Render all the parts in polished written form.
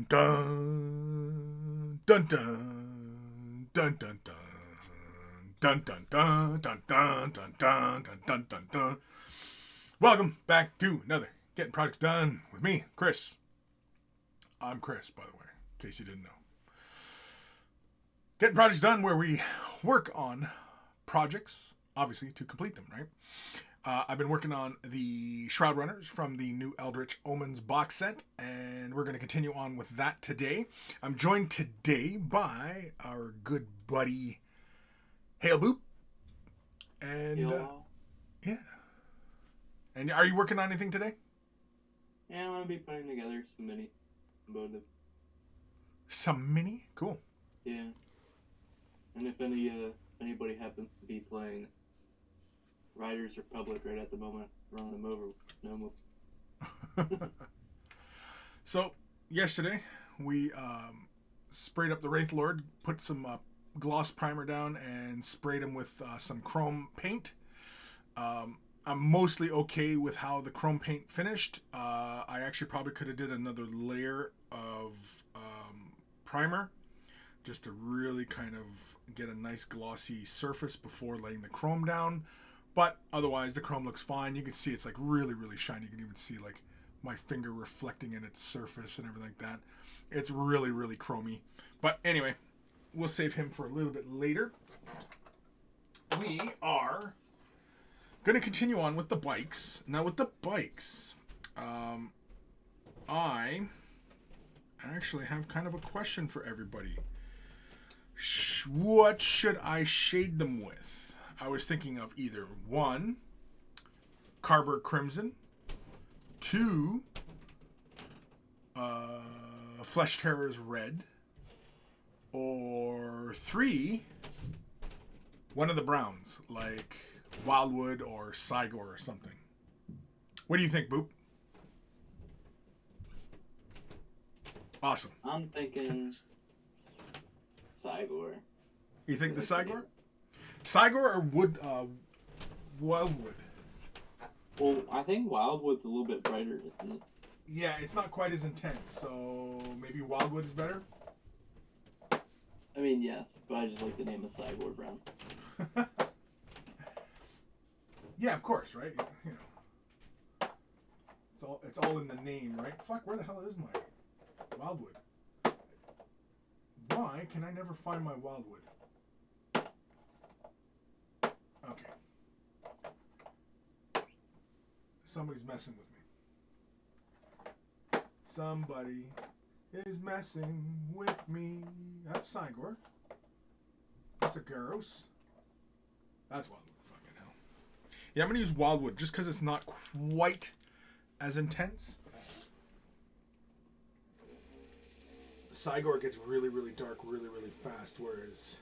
dun dun dun dun dun dun dun dun dun dun dun dun dun dun dun dun dun. Welcome back to another Getting Projects Done with me, Chris. I'm Chris, by the way, in case you didn't know. Getting Projects Done, where we work on projects, obviously, to complete them, right? I've been working on the Shroud Runners from the new Eldritch Omens box set, and we're going to continue on with that today. I'm joined today by our good buddy, Hail Boop. And, yeah. And are you working on anything today? Yeah, I'm going to be putting together some mini motive. Some mini? Cool. Yeah. And if anybody happens to be playing Riders Republic right at the moment, run them over. No move. So, yesterday, we sprayed up the wraithlord, put some gloss primer down, and sprayed him with some chrome paint. I'm mostly okay with how the chrome paint finished. I actually probably could have did another layer of primer just to really kind of get a nice glossy surface before laying the chrome down. But otherwise, the chrome looks fine. You can see it's like really, really shiny. You can even see like my finger reflecting in its surface and everything like that. It's really, really chromy. But anyway, we'll save him for a little bit later. We are going to continue on with the bikes. Now with the bikes, I actually have kind of a question for everybody. What should I shade them with? I was thinking of either 1, Carberg Crimson, 2, Flesh Terrors Red, or 3, one of the browns, like Wildwood or Cygor or something. What do you think, Boop? Awesome. I'm thinking Cygor. You think the Cygor? Cygor or Wildwood? Well, I think Wildwood's a little bit brighter, isn't it? Yeah, it's not quite as intense, so maybe Wildwood is better? I mean, yes, but I just like the name of Cygor brown. Yeah, of course, right? You know, it's all in the name, right? Fuck, where the hell is my Wildwood? Why can I never find my Wildwood? Okay. Somebody's messing with me. Somebody is messing with me. That's Cygor. That's a Gyros. That's Wildwood. Fucking hell. Yeah, I'm going to use Wildwood just because it's not quite as intense. Cygor gets really, really dark really, really fast, whereas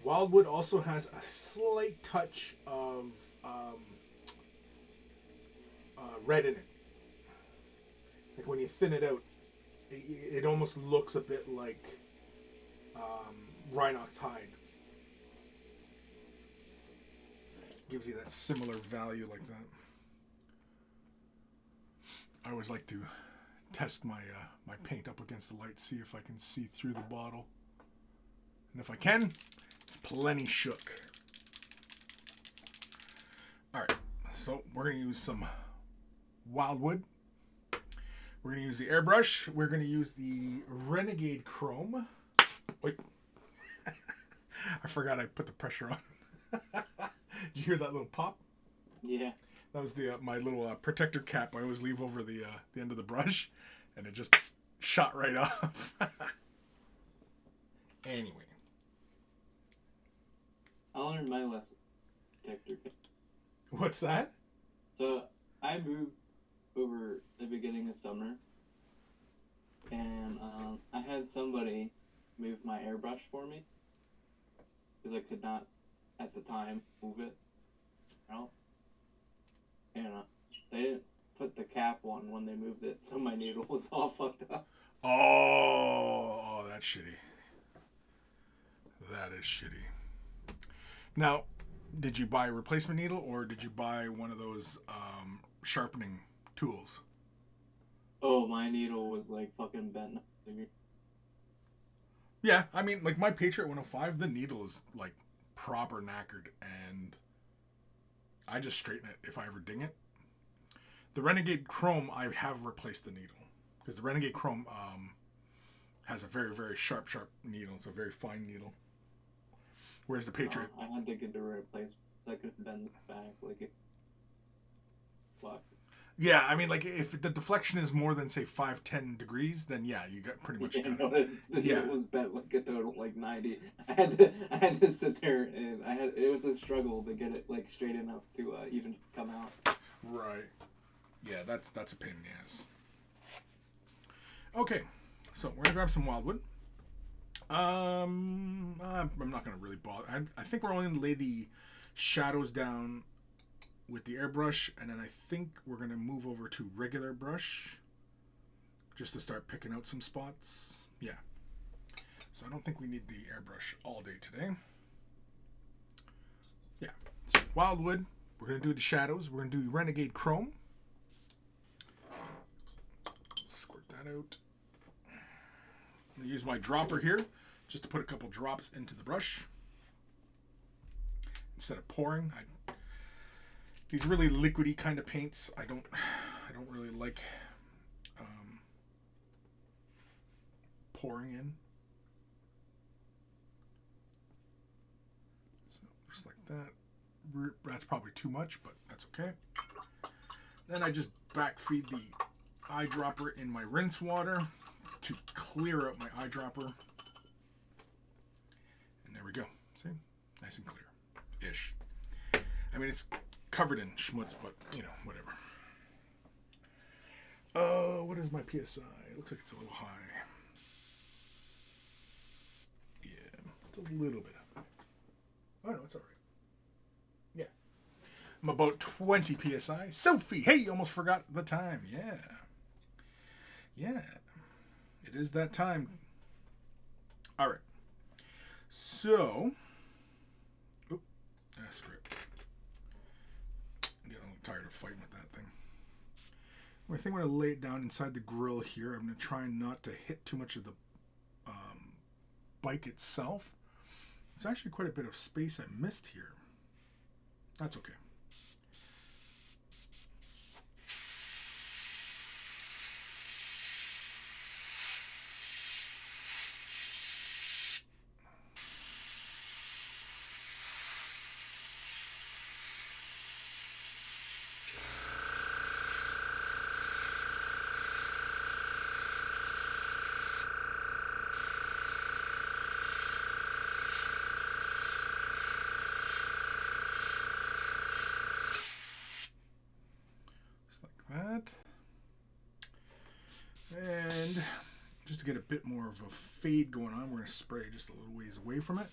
Wildwood also has a slight touch of red in it. Like when you thin it out, it almost looks a bit like Rhinox hide. Gives you that similar value like that. I always like to test my my paint up against the light, see if I can see through the bottle. And if I can, it's plenty shook. Alright, so we're going to use some Wildwood. We're going to use the Airbrush. We're going to use the Renegade Chrome. Wait. I forgot I put the pressure on. Did you hear that little pop? Yeah. That was the my little protector cap I always leave over the end of the brush, and it just shot right off. Anyway. I learned my lesson. Protector cap. What's that? So, I moved over the beginning of summer, and I had somebody move my airbrush for me, because I could not, at the time, move it. And they didn't put the cap on when they moved it, so my needle was all fucked up. Oh, that's shitty. That is shitty. Now, did you buy a replacement needle, or did you buy one of those sharpening tools? Oh, my needle was like fucking bent. Yeah, I mean, like my Patriot 105, the needle is like proper knackered, and I just straighten it if I ever ding it. The Renegade Chrome, I have replaced the needle because the Renegade Chrome has a very, very sharp needle. It's a very fine needle. Whereas the Patriot, I had to get a replacement so I could bend it back like it. Fuck. yeah, I mean, like if the deflection is more than say 5-10 degrees, then yeah, you got pretty much. Yeah, Got it. it was bent like a total like 90. I had to sit there and it was a struggle to get it like straight enough to even come out. Right. Yeah, that's a pain in the ass. Okay, so we're gonna grab some wildwood. I'm not gonna really bother. I think we're only gonna lay the shadows down with the airbrush, and then I think we're gonna move over to regular brush just to start picking out some spots. Yeah. So I don't think we need the airbrush all day today. Yeah. So wildwood. We're gonna do the shadows. We're gonna do Renegade Chrome. Squirt that out. I'm gonna use my dropper here just to put a couple drops into the brush instead of pouring. These really liquidy kind of paints, I don't really like pouring in. So just like that. That's probably too much, but that's okay. Then I just backfeed the eyedropper in my rinse water to clear out my eyedropper. And there we go. See? Nice and clear-ish. I mean, it's covered in schmutz, but, you know, whatever. What is my PSI? It looks like it's a little high. Yeah, it's a little bit high. Oh, no, it's all right. Yeah. I'm about 20 PSI. Sophie, hey, almost forgot the time. Yeah. Yeah. It is that time. All right. So, script. I'm getting a little tired of fighting with that thing. I think I'm going to lay it down inside the grill here. I'm going to try not to hit too much of the bike itself. It's actually quite a bit of space I missed here. That's okay. That. And just to get a bit more of a fade going on, we're going to spray just a little ways away from it.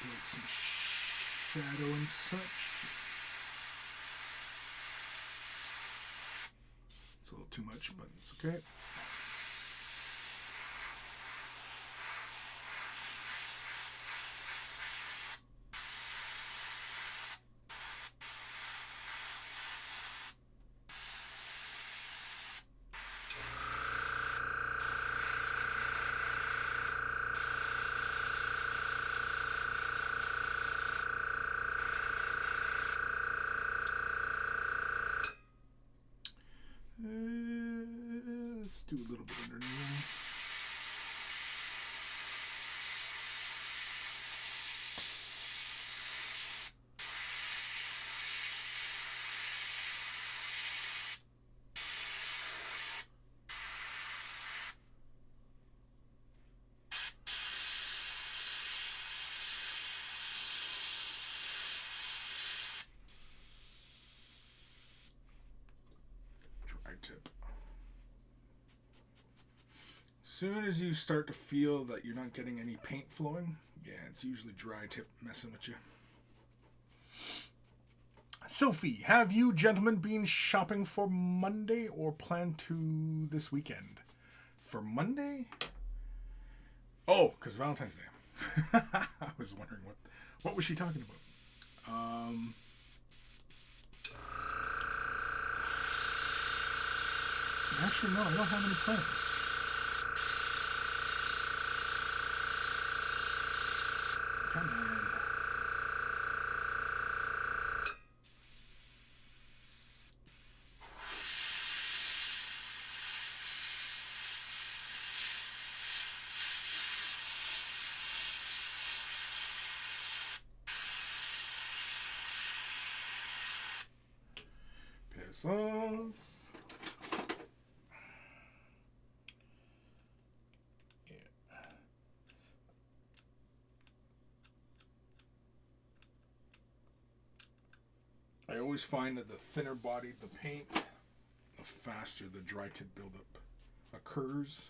Build some shadow and such. It's a little too much, but it's okay. Let's do a little bit underneath. Tip. Soon as you start to feel that you're not getting any paint flowing, yeah, it's usually dry tip messing with you. Sophie, have you gentlemen been shopping for Monday or plan to this weekend? For Monday? Oh, because Valentine's Day. I was wondering what was she talking about? Actually, no, I don't have any plans. Come on. Piss off. I always find that the thinner bodied the paint, the faster the dry tip buildup occurs.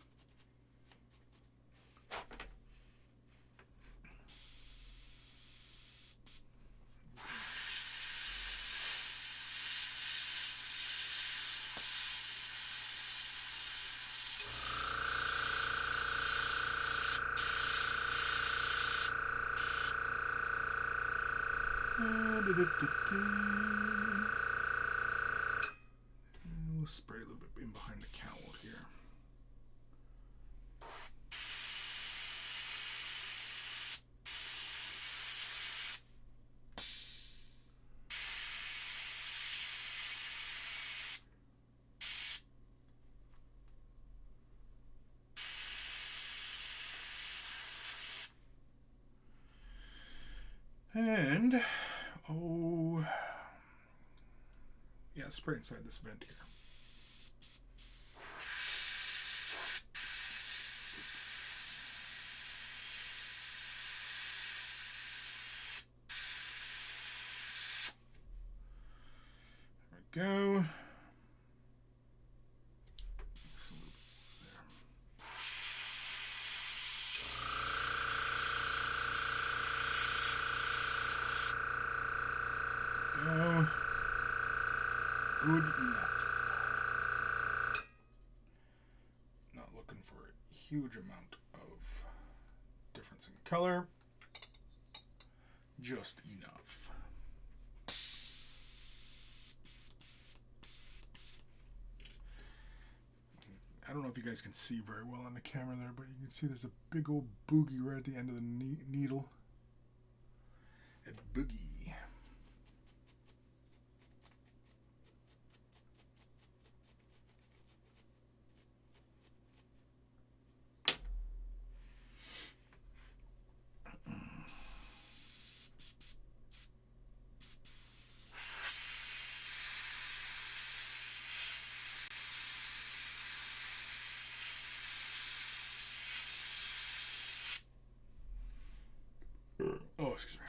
We'll spray a little bit in behind the cowl here. And, oh, yeah, spray inside this vent here. There we go. Just a little bit there. Go. Good enough. Not looking for a huge amount of difference in color. Just enough. I don't know if you guys can see very well on the camera there, but you can see there's a big old boogie right at the end of the needle. A boogie. Oh, excuse me.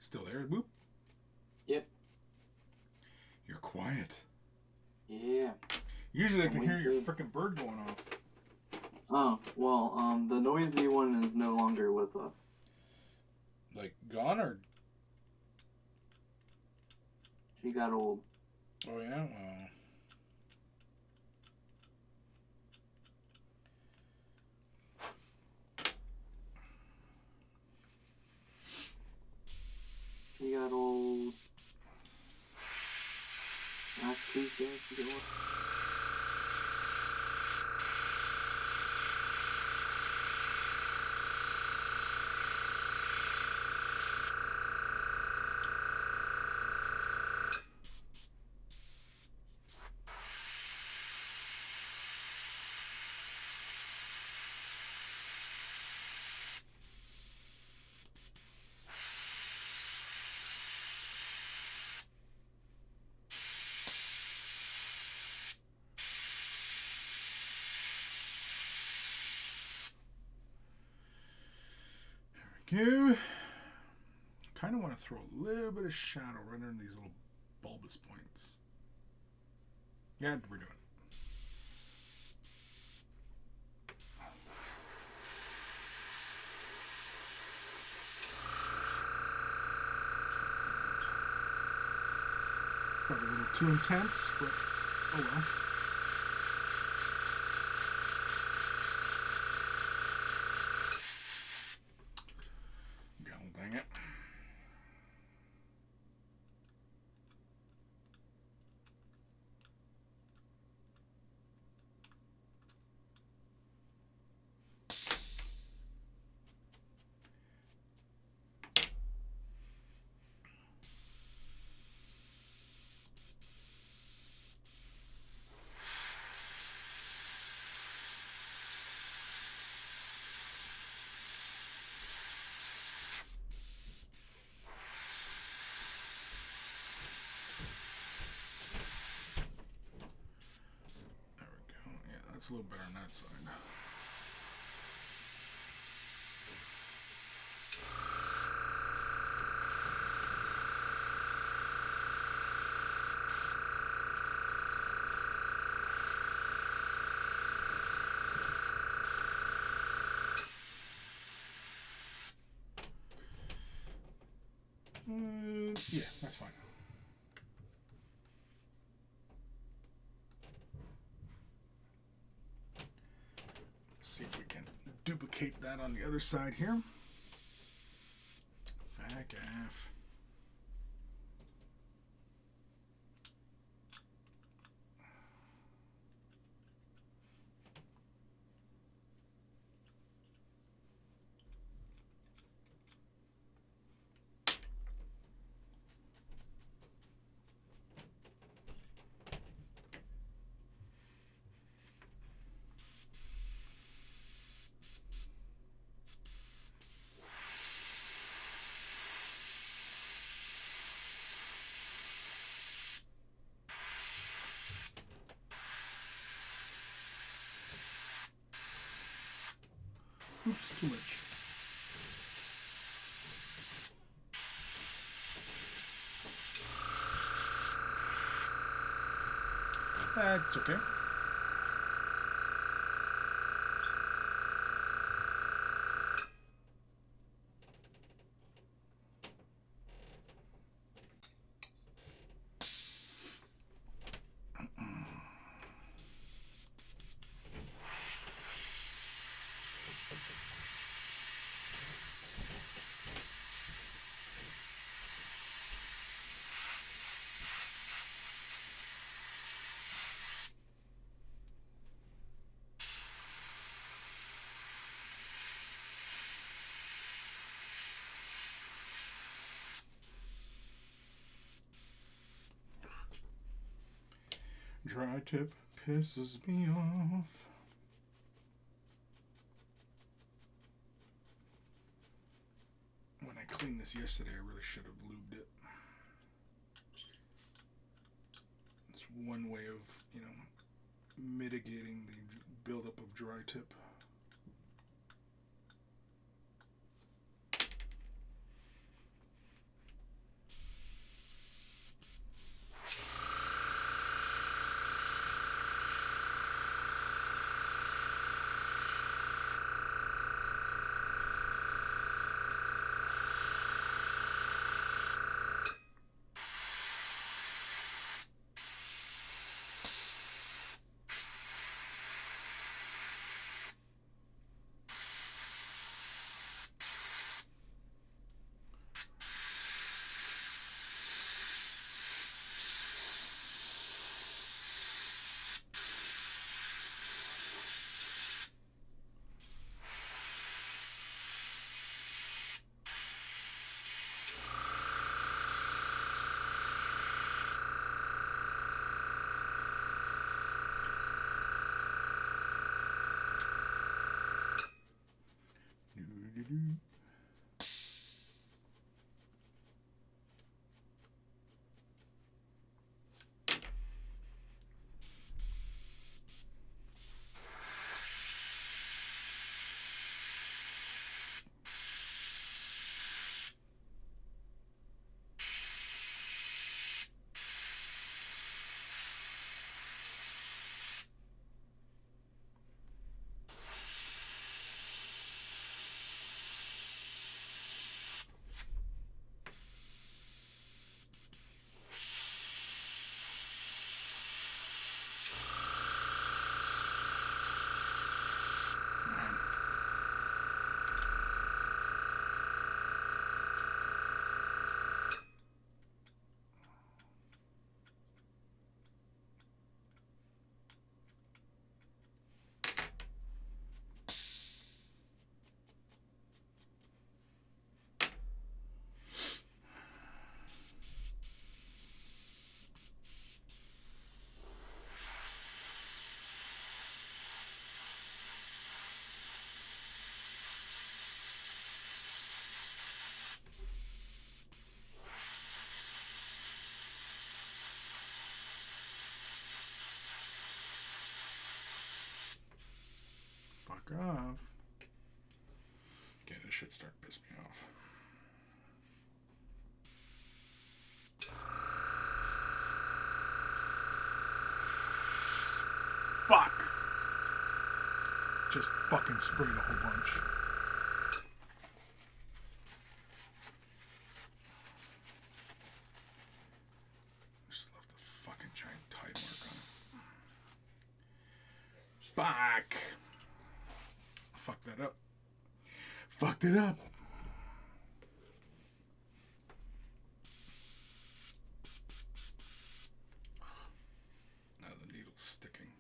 Still there, Boop? Yep. You're quiet. Yeah. Usually I can hear your frickin' bird going off. Oh, well, the noisy one is no longer with us. Like, gone or? She got old. Oh, yeah? She got old last Tuesday. She got old. go. Kind of want to throw a little bit of shadow right under these little bulbous points. Yeah, we're doing it. Probably a little too intense, but oh well. God dang it. It's a little better on that side. Yeah, that's fine. See if we can duplicate that on the other side here. Back off. Oops, too much. That's okay. Dry tip pisses me off. When I cleaned this yesterday, I really should have lubed it. It's one way of, mitigating the buildup of dry tip. off. Okay, this shit start to piss me off. Fuck! Just fucking sprayed a whole bunch. Just left a fucking giant tide mark on it. Fuck! Fucked that up. Fucked it up. Now the needle's sticking.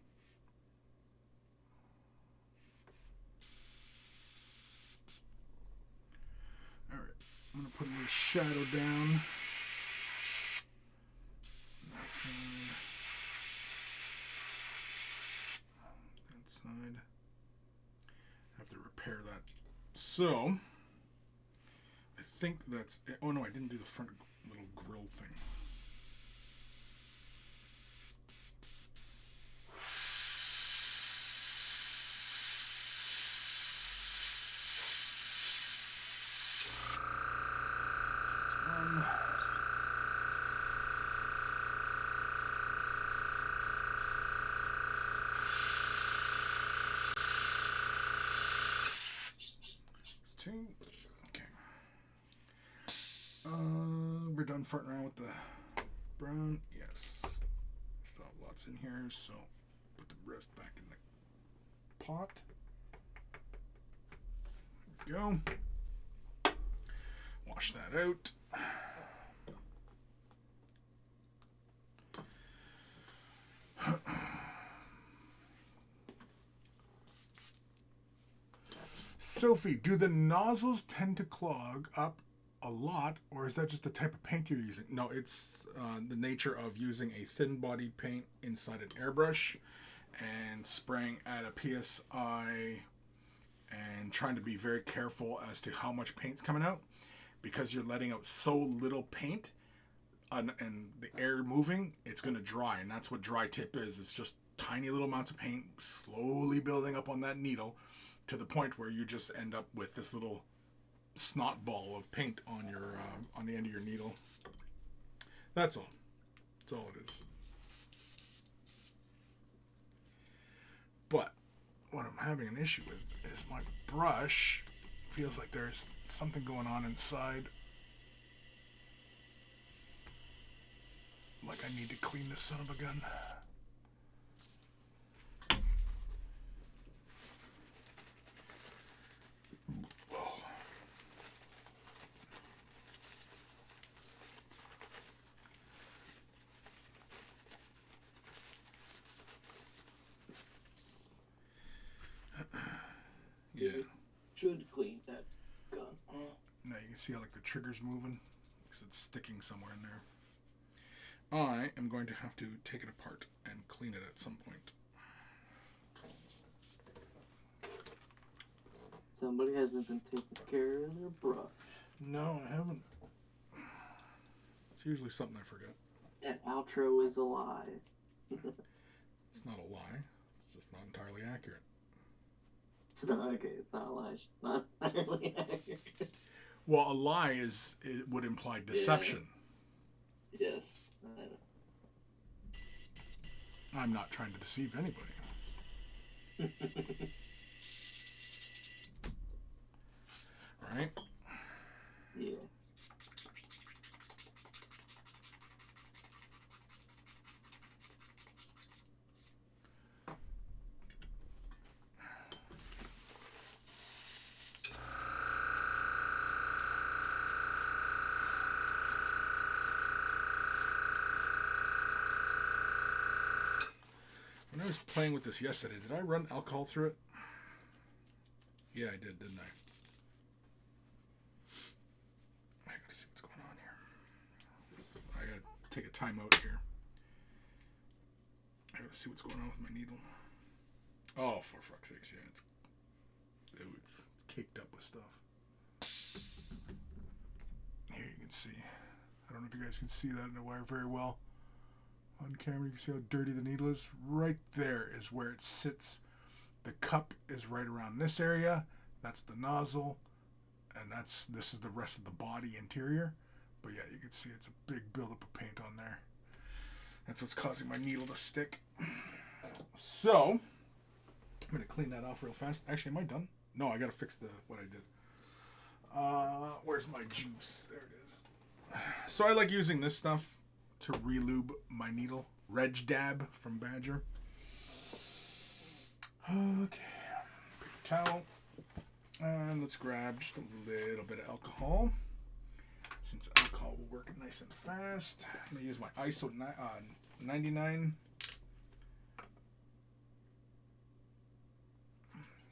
Alright, I'm gonna put a little shadow down. That side. Have to repair that. So, I think that's it. Oh no, I didn't do the front little grill thing. Okay. We're done farting around with the brown. Yes. Still have lots in here, so put the rest back in the pot. There we go. Wash that out. Sophie, do the nozzles tend to clog up a lot, or is that just the type of paint you're using? No, it's the nature of using a thin body paint inside an airbrush and spraying at a PSI and trying to be very careful as to how much paint's coming out, because you're letting out so little paint and the air moving, it's going to dry, and that's what dry tip is. It's just tiny little amounts of paint slowly building up on that needle to the point where you just end up with this little snot ball of paint on your on the end of your needle. That's all. That's all it is. But what I'm having an issue with is my brush feels like there's something going on inside. Like I need to clean this son of a gun. Yeah. Should clean that gun. Now you can see how like the trigger's moving because it's sticking somewhere in there. I am going to have to take it apart and clean it at some point. Somebody hasn't been taking care of their brush. No, I haven't. It's usually something I forget. That outro is a lie. It's not a lie. It's just not entirely accurate. It's not okay. It's not a lie. It's not entirely accurate. Well, a lie it would imply deception. Yeah. Yes. I know. I'm not trying to deceive anybody. Right? Yeah. When I was playing with this yesterday, did I run alcohol through it? Yeah, I did, didn't I? I gotta see what's going on here. I gotta take a time out here. I gotta see what's going on with my needle. Oh, for fuck's sakes, yeah, it's caked up with stuff. Here you can see. I don't know if you guys can see that in the wire very well. On camera, you can see how dirty the needle is. Right there is where it sits The cup is right around this area. That's the nozzle. And this is the rest of the body interior. But yeah, you can see it's a big buildup of paint on there. That's what's causing my needle to stick. So, I'm going to clean that off real fast. Actually, am I done? No, I got to fix what I did. Where's my juice? There it is. So I like using this stuff to relube my needle. Reg Dab from Badger. Okay. Paper towel. And let's grab just a little bit of alcohol. Since alcohol will work nice and fast. I'm going to use my ISO 99.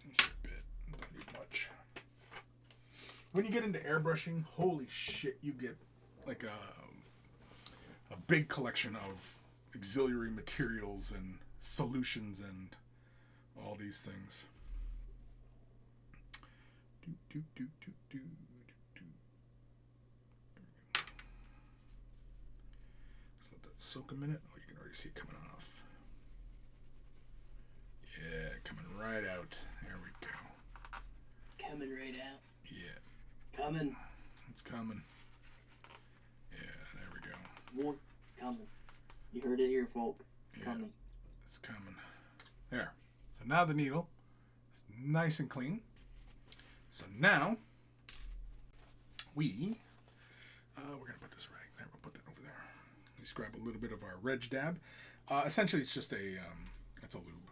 Just a bit. Don't need much. When you get into airbrushing, holy shit, you get like a big collection of auxiliary materials and solutions and all these things. Just let that soak a minute. Oh, you can already see it coming off. Yeah, coming right out. There we go. Coming right out. Yeah. Coming. It's coming. Yeah, there we go. More coming. You heard it here, folk. Yeah, Coming. it's coming. There. So now the needle is nice and clean. So now we're going to put this right there. We'll put that over there. Let's grab a little bit of our Reg Dab. Essentially, it's just it's a lube.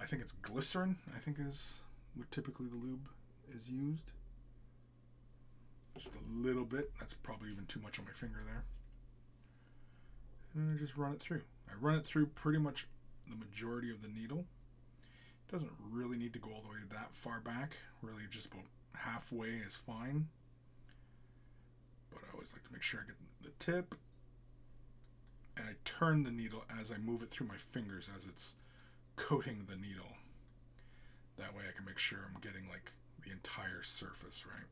I think it's glycerin, I think is what typically the lube is used. Just a little bit. That's probably even too much on my finger there. And I just run it through. I run it through pretty much the majority of the needle. It doesn't really need to go all the way that far back. Really just about halfway is fine. But I always like to make sure I get the tip. And I turn the needle as I move it through my fingers as it's coating the needle. That way I can make sure I'm getting like the entire surface, right?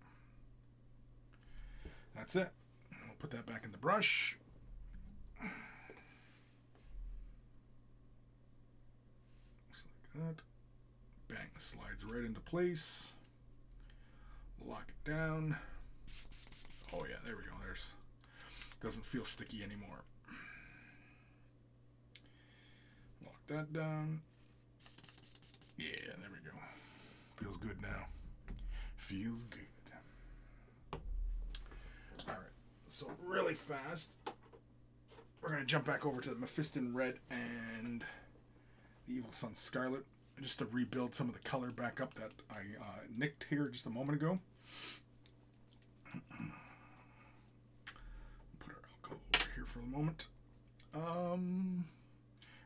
That's it. And we'll put that back in the brush. Just like that. Bang, slides right into place. Lock it down. Oh yeah, there we go. Doesn't feel sticky anymore. Lock that down. Yeah, there we go. Feels good now. Feels good. Alright, so really fast, we're going to jump back over to the Mephiston Red and the Evil Sun Scarlet, just to rebuild some of the color back up that I nicked here just a moment ago. Put our alcohol over here for a moment.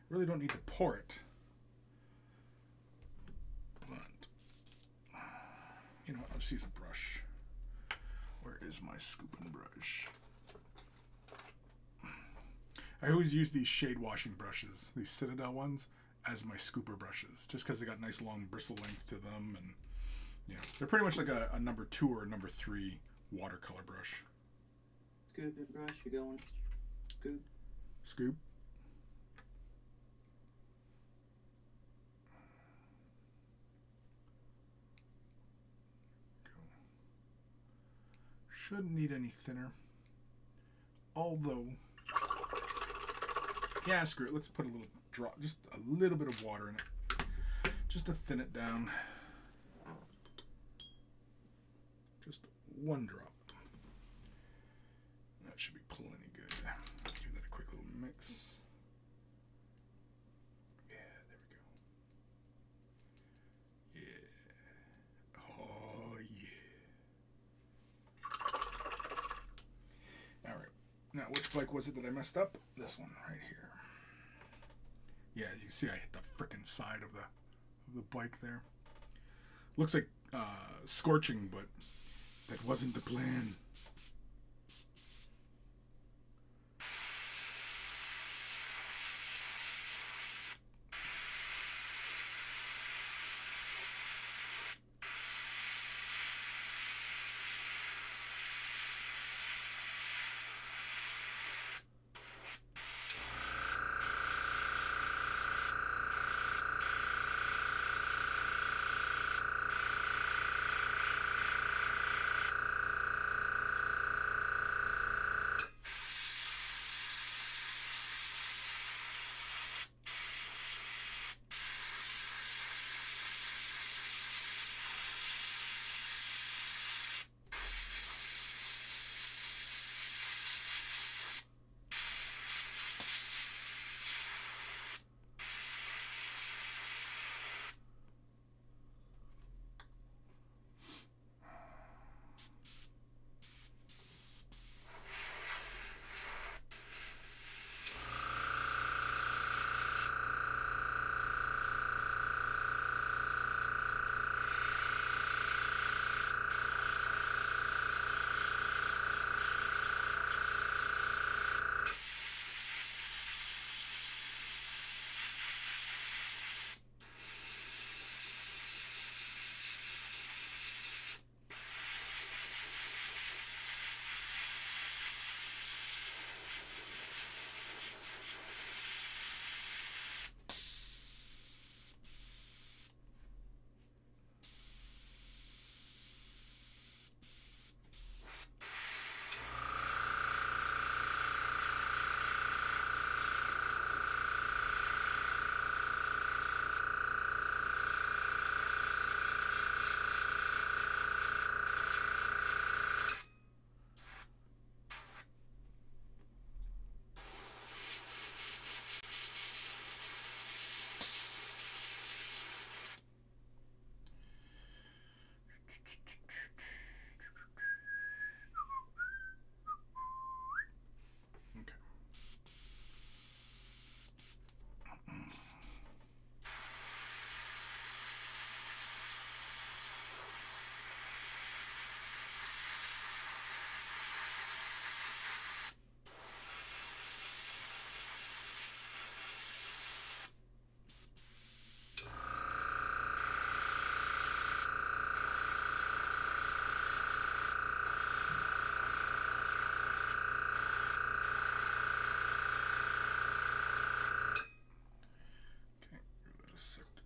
Really don't need to pour it. But, you know what, I'll just use a brush. Where is my scooping brush? I always use these shade washing brushes, these Citadel ones, as my scooper brushes, just because they got nice long bristle length to them, and you know, they're pretty much like a number 2 or a number 3 watercolor brush. Scoop it, brush. You're going. Scoop. Scoop. Shouldn't need any thinner. Although, yeah, screw it. Let's put a little drop, just a little bit of water in it, just to thin it down. Just one drop. That should be plenty good. Give that a quick little mix. Yeah, there we go. Yeah. Oh, yeah. All right. Now, which bike was it that I messed up? This one right here. Yeah, you can see I hit the frickin' side of the bike there. Looks like scorching, but that wasn't the plan.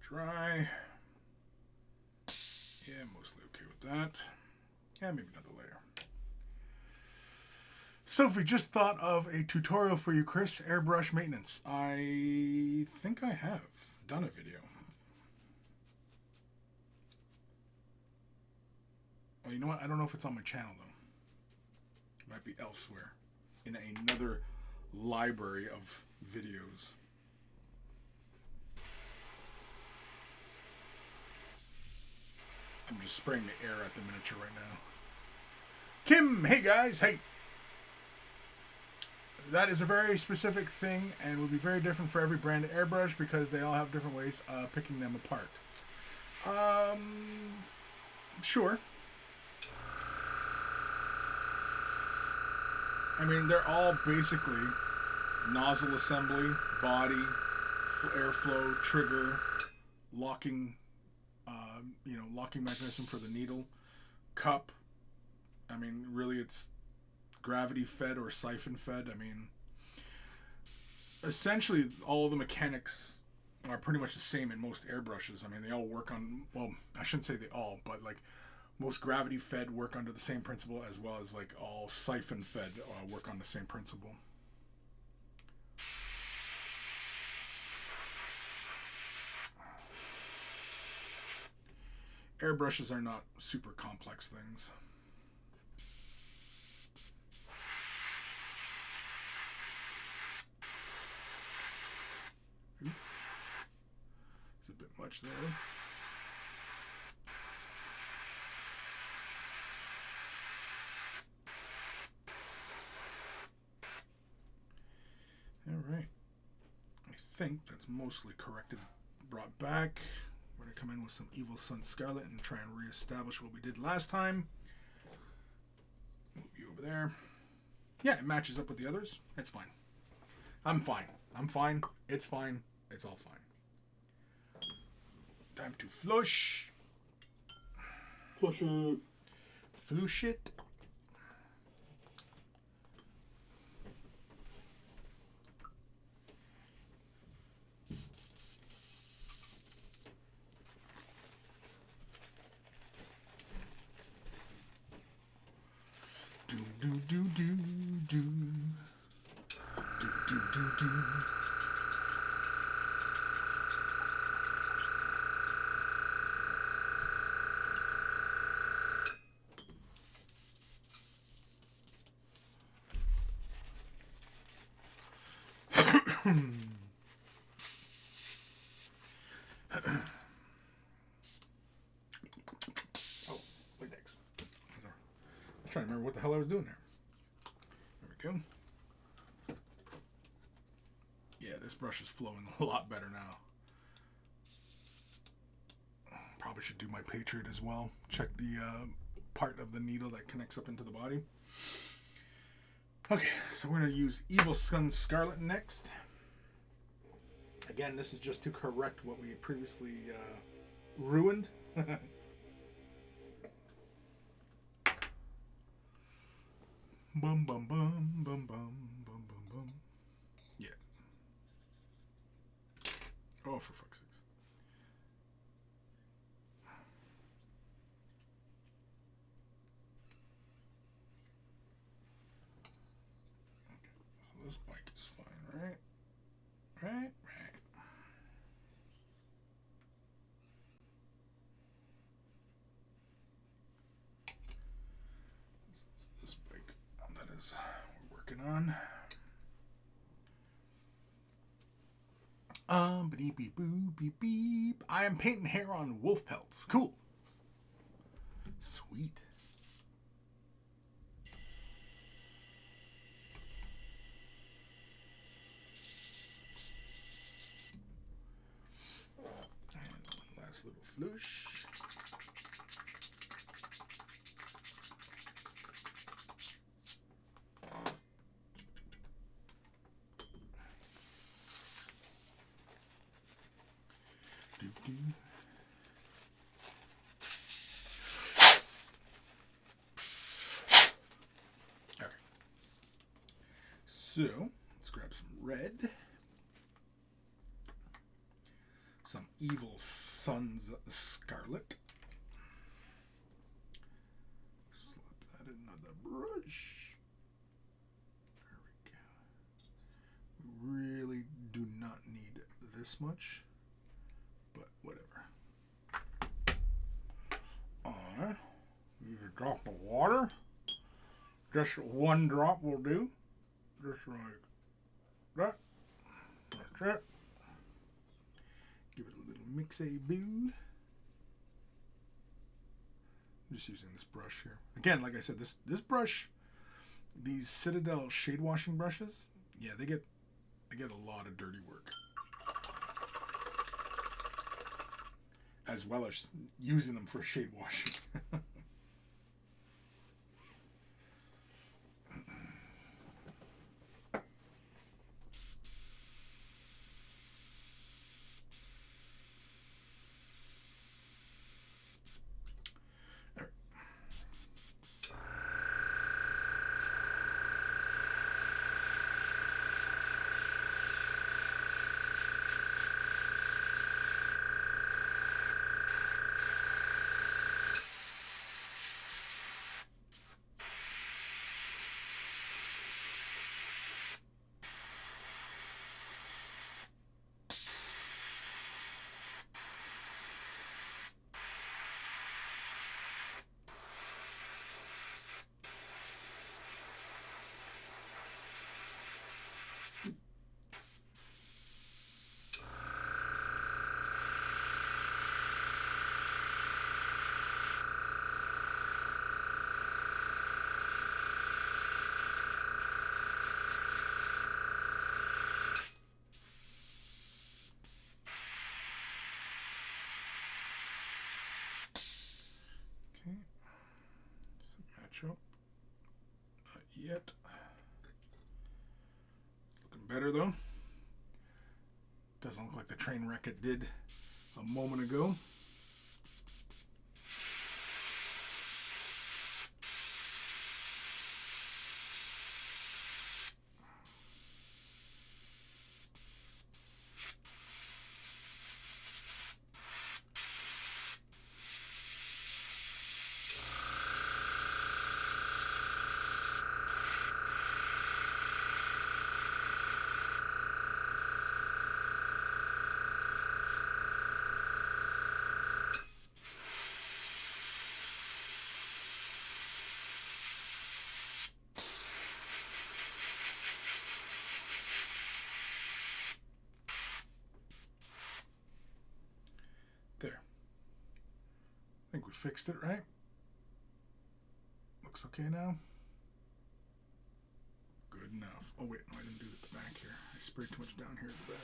dry. Yeah, mostly okay with that. Yeah, maybe another layer. Sophie just thought of a tutorial for you, Chris. Airbrush maintenance. I think I have done a video. Oh, you know what? I don't know if it's on my channel, though. It might be elsewhere. In another library of videos. I'm just spraying the air at the miniature right now. Kim, hey guys, hey. That is a very specific thing and will be very different for every brand of airbrush because they all have different ways of picking them apart. Sure. I mean, they're all basically nozzle assembly, body, airflow, trigger, locking, locking mechanism for the needle, cup. I mean, really, it's gravity fed or siphon fed. I mean, essentially, all the mechanics are pretty much the same in most airbrushes. I mean, they all work on, well, I shouldn't say they all, but like most gravity fed work under the same principle, as well as like all siphon fed work on the same principle. Airbrushes are not super complex things. It's a bit much there. All right. I think that's mostly corrected, brought back. We're going to come in with some Evil Sun Scarlet and try and reestablish what we did last time. Move you over there. Yeah, it matches up with the others. It's fine. I'm fine. I'm fine. It's fine. It's all fine. Time to flush. Flush it. Flush it. Do do do do do do do do. Oh, wait, next. I'm trying to remember what the hell I was doing there. There we go. Yeah, this brush is flowing a lot better now. Probably should do my Patriot as well. Check the part of the needle that connects up into the body. Okay, so we're going to use Evil Sun Scarlet next. Again, this is just to correct what we had previously ruined. Bum bum bum bum bum bum bum bum. Yeah. Oh, for fuck's sakes. Okay, so this bike is fine, right? Right. This bike that is we're working on. Beep beep boop beep beep. I am painting hair on wolf pelts. Cool. Sweet. And one last little floosh. Okay. So, let's grab some red. Some Evil Scarlet. Slap that in the brush. There we go. We really do not need this much, but whatever. Alright. Use a drop of water. Just one drop will do. Just like that. That's it. Give it a little mix-a-boo. I'm just using this brush here. Again, like I said, this brush, these Citadel shade washing brushes, yeah, they get a lot of dirty work. As well as using them for shade washing. Match up. Not yet. Looking better though. Doesn't look like the train wreck it did a moment ago. There. I think we fixed it, right? Looks okay now. Good enough. Oh wait, no, I didn't do it at the back here. I sprayed too much down here at the back.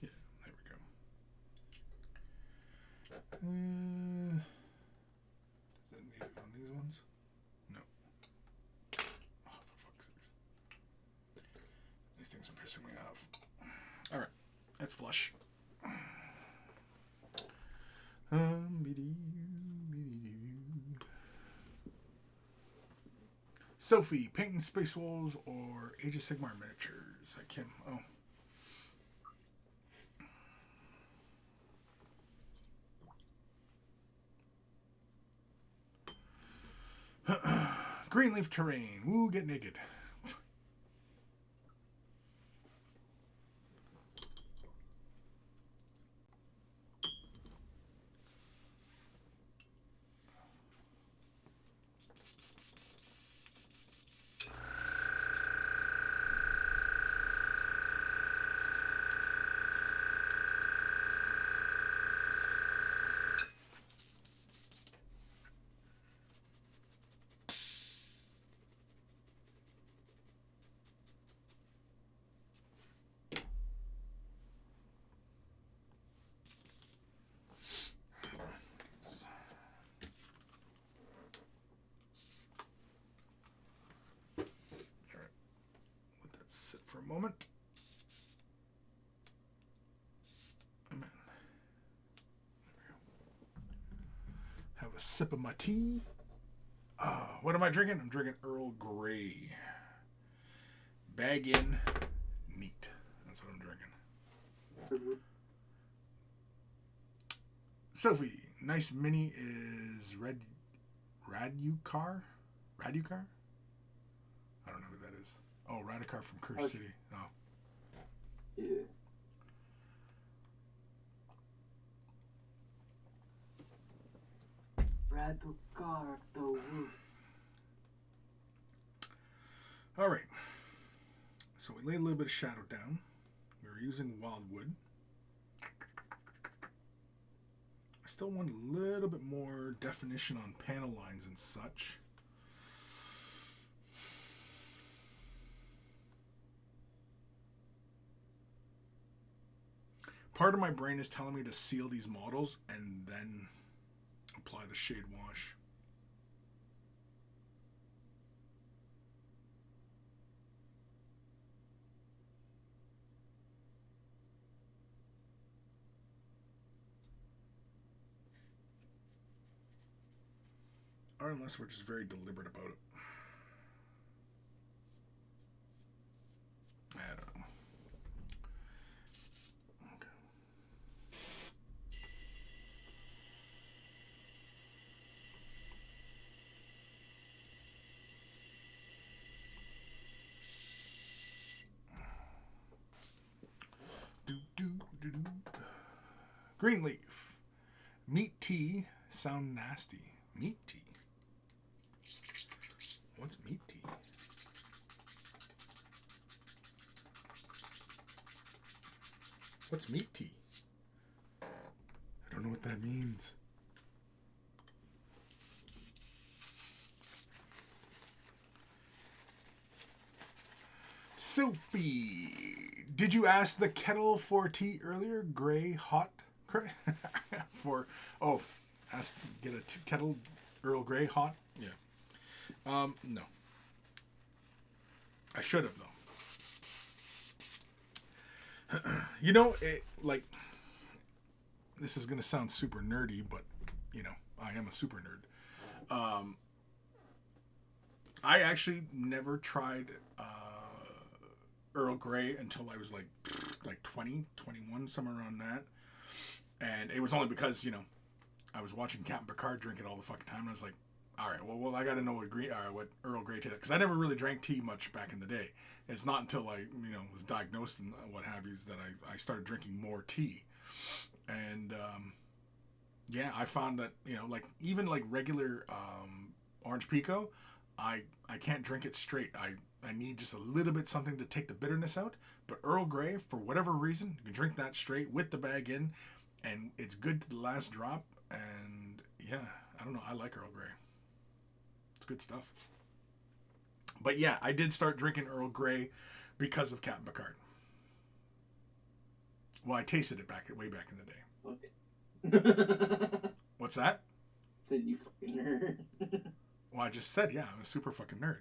Yeah, there we go. Does that need it on these ones? No. Oh, for fuck's sakes. These things are pissing me off. Alright, that's flush. Sophie, painting space walls or Age of Sigmar miniatures. Kim. Oh. Greenleaf terrain. Woo, get naked. For a moment. Amen. There we go. Have a sip of my tea. What am I drinking? I'm drinking Earl Grey. Bag in, neat. That's what I'm drinking. Mhm. Sophie, nice mini is Raducar? Raducar? I don't know who that is. Oh, Raducar from Curse Oh. City. Oh. Yeah. Raducar the Wolf. All right. So we laid a little bit of shadow down. We were using wildwood. I still want a little bit more definition on panel lines and such. Part of my brain is telling me to seal these models and then apply the shade wash. Or unless we're just very deliberate about it. I don't know. Okay. Greenleaf. Meat tea sound nasty. Meat tea? What's meat tea? What's meat tea? I don't know what that means. Sophie, did you ask the kettle for tea earlier? Gray, hot? Get a kettle, Earl Grey, hot? Yeah. No. I should have, though. You know, this is going to sound super nerdy, but, I am a super nerd. I actually never tried Earl Grey until I was like 20, 21, somewhere around that. And it was only because, I was watching Captain Picard drink it all the fucking time. And I was like, all right, well, I got to know what Earl Grey tastes like. Because I never really drank tea much back in the day. It's not until I, was diagnosed and what have you that I started drinking more tea. And, yeah, I found that, even regular orange pico, I can't drink it straight. I need just a little bit something to take the bitterness out. But Earl Grey, for whatever reason, you can drink that straight with the bag in. And it's good to the last drop. And, yeah, I don't know. I like Earl Grey. It's good stuff. But, yeah, I did start drinking Earl Grey because of Captain Picard. Well, I tasted it way back in the day. Okay. What's that? Said you fucking nerd. Well, I just said, yeah, I'm a super fucking nerd.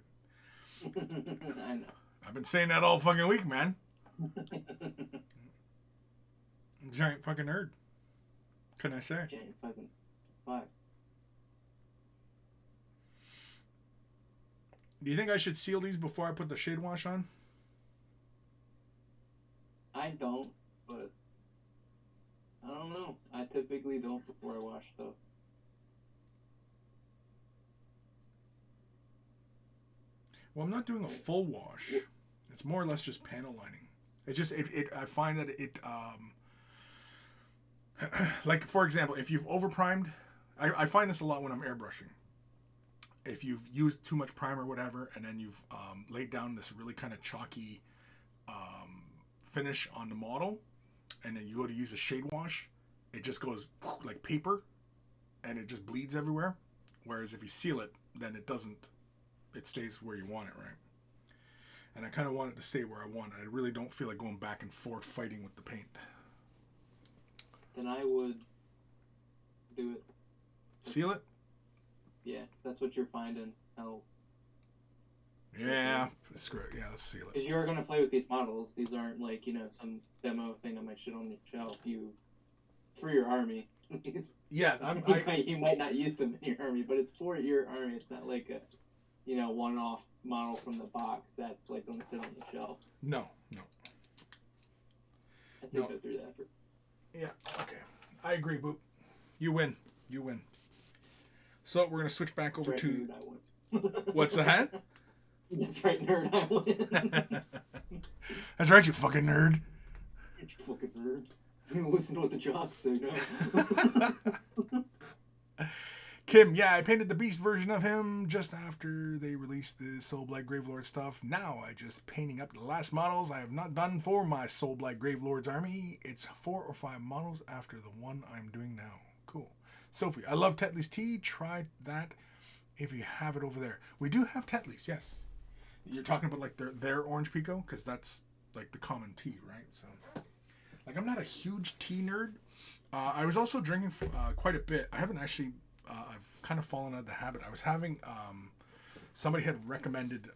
I know. I've been saying that all fucking week, man. Giant fucking nerd. Couldn't I say? Giant fucking fuck. Do you think I should seal these before I put the shade wash on? I don't, but I don't know. I typically don't before I wash stuff. Well, I'm not doing a full wash. It's more or less just panel lining. It just I find that it like, for example, if you've over primed, I find this a lot when I'm airbrushing. If you've used too much primer or whatever, and then you've laid down this really kind of chalky finish on the model, and then you go to use a shade wash, it just goes like paper, and it just bleeds everywhere. Whereas if you seal it, then it doesn't. It stays where you want it, right? And I kind of want it to stay where I want it. I really don't feel like going back and forth fighting with the paint. Then I would do it. Seal it? Yeah, that's what you're finding. Oh. Yeah, screw it. Yeah, let's seal it. Because you're going to play with these models. These aren't like, some demo thing on my shit on the shelf. For your army. Yeah, you might not use them in your army, but it's for your army. It's not like a, one-off model from the box that's like going to sit on the shelf. No. I say go through that for. Yeah. Okay. I agree, Boop. You win. So we're gonna switch back over to. Nerd, I win. What's that? That's right, nerd. I win. That's right, you fucking nerd. You fucking nerd. You listen to what the jocks say now. Kim, yeah, I painted the beast version of him just after they released the Soulblight Gravelord stuff. Now I just painting up the last models I have not done for my Soulblight Gravelord's army. It's 4 or 5 models after the one I'm doing now. Cool. Sophie, I love Tetley's tea. Try that if you have it over there. We do have Tetley's, yes. You're talking about like their Orange Pico? Because that's like the common tea, right? So, like, I'm not a huge tea nerd. I was also drinking quite a bit. I haven't actually... I've kind of fallen out of the habit. I was having somebody had recommended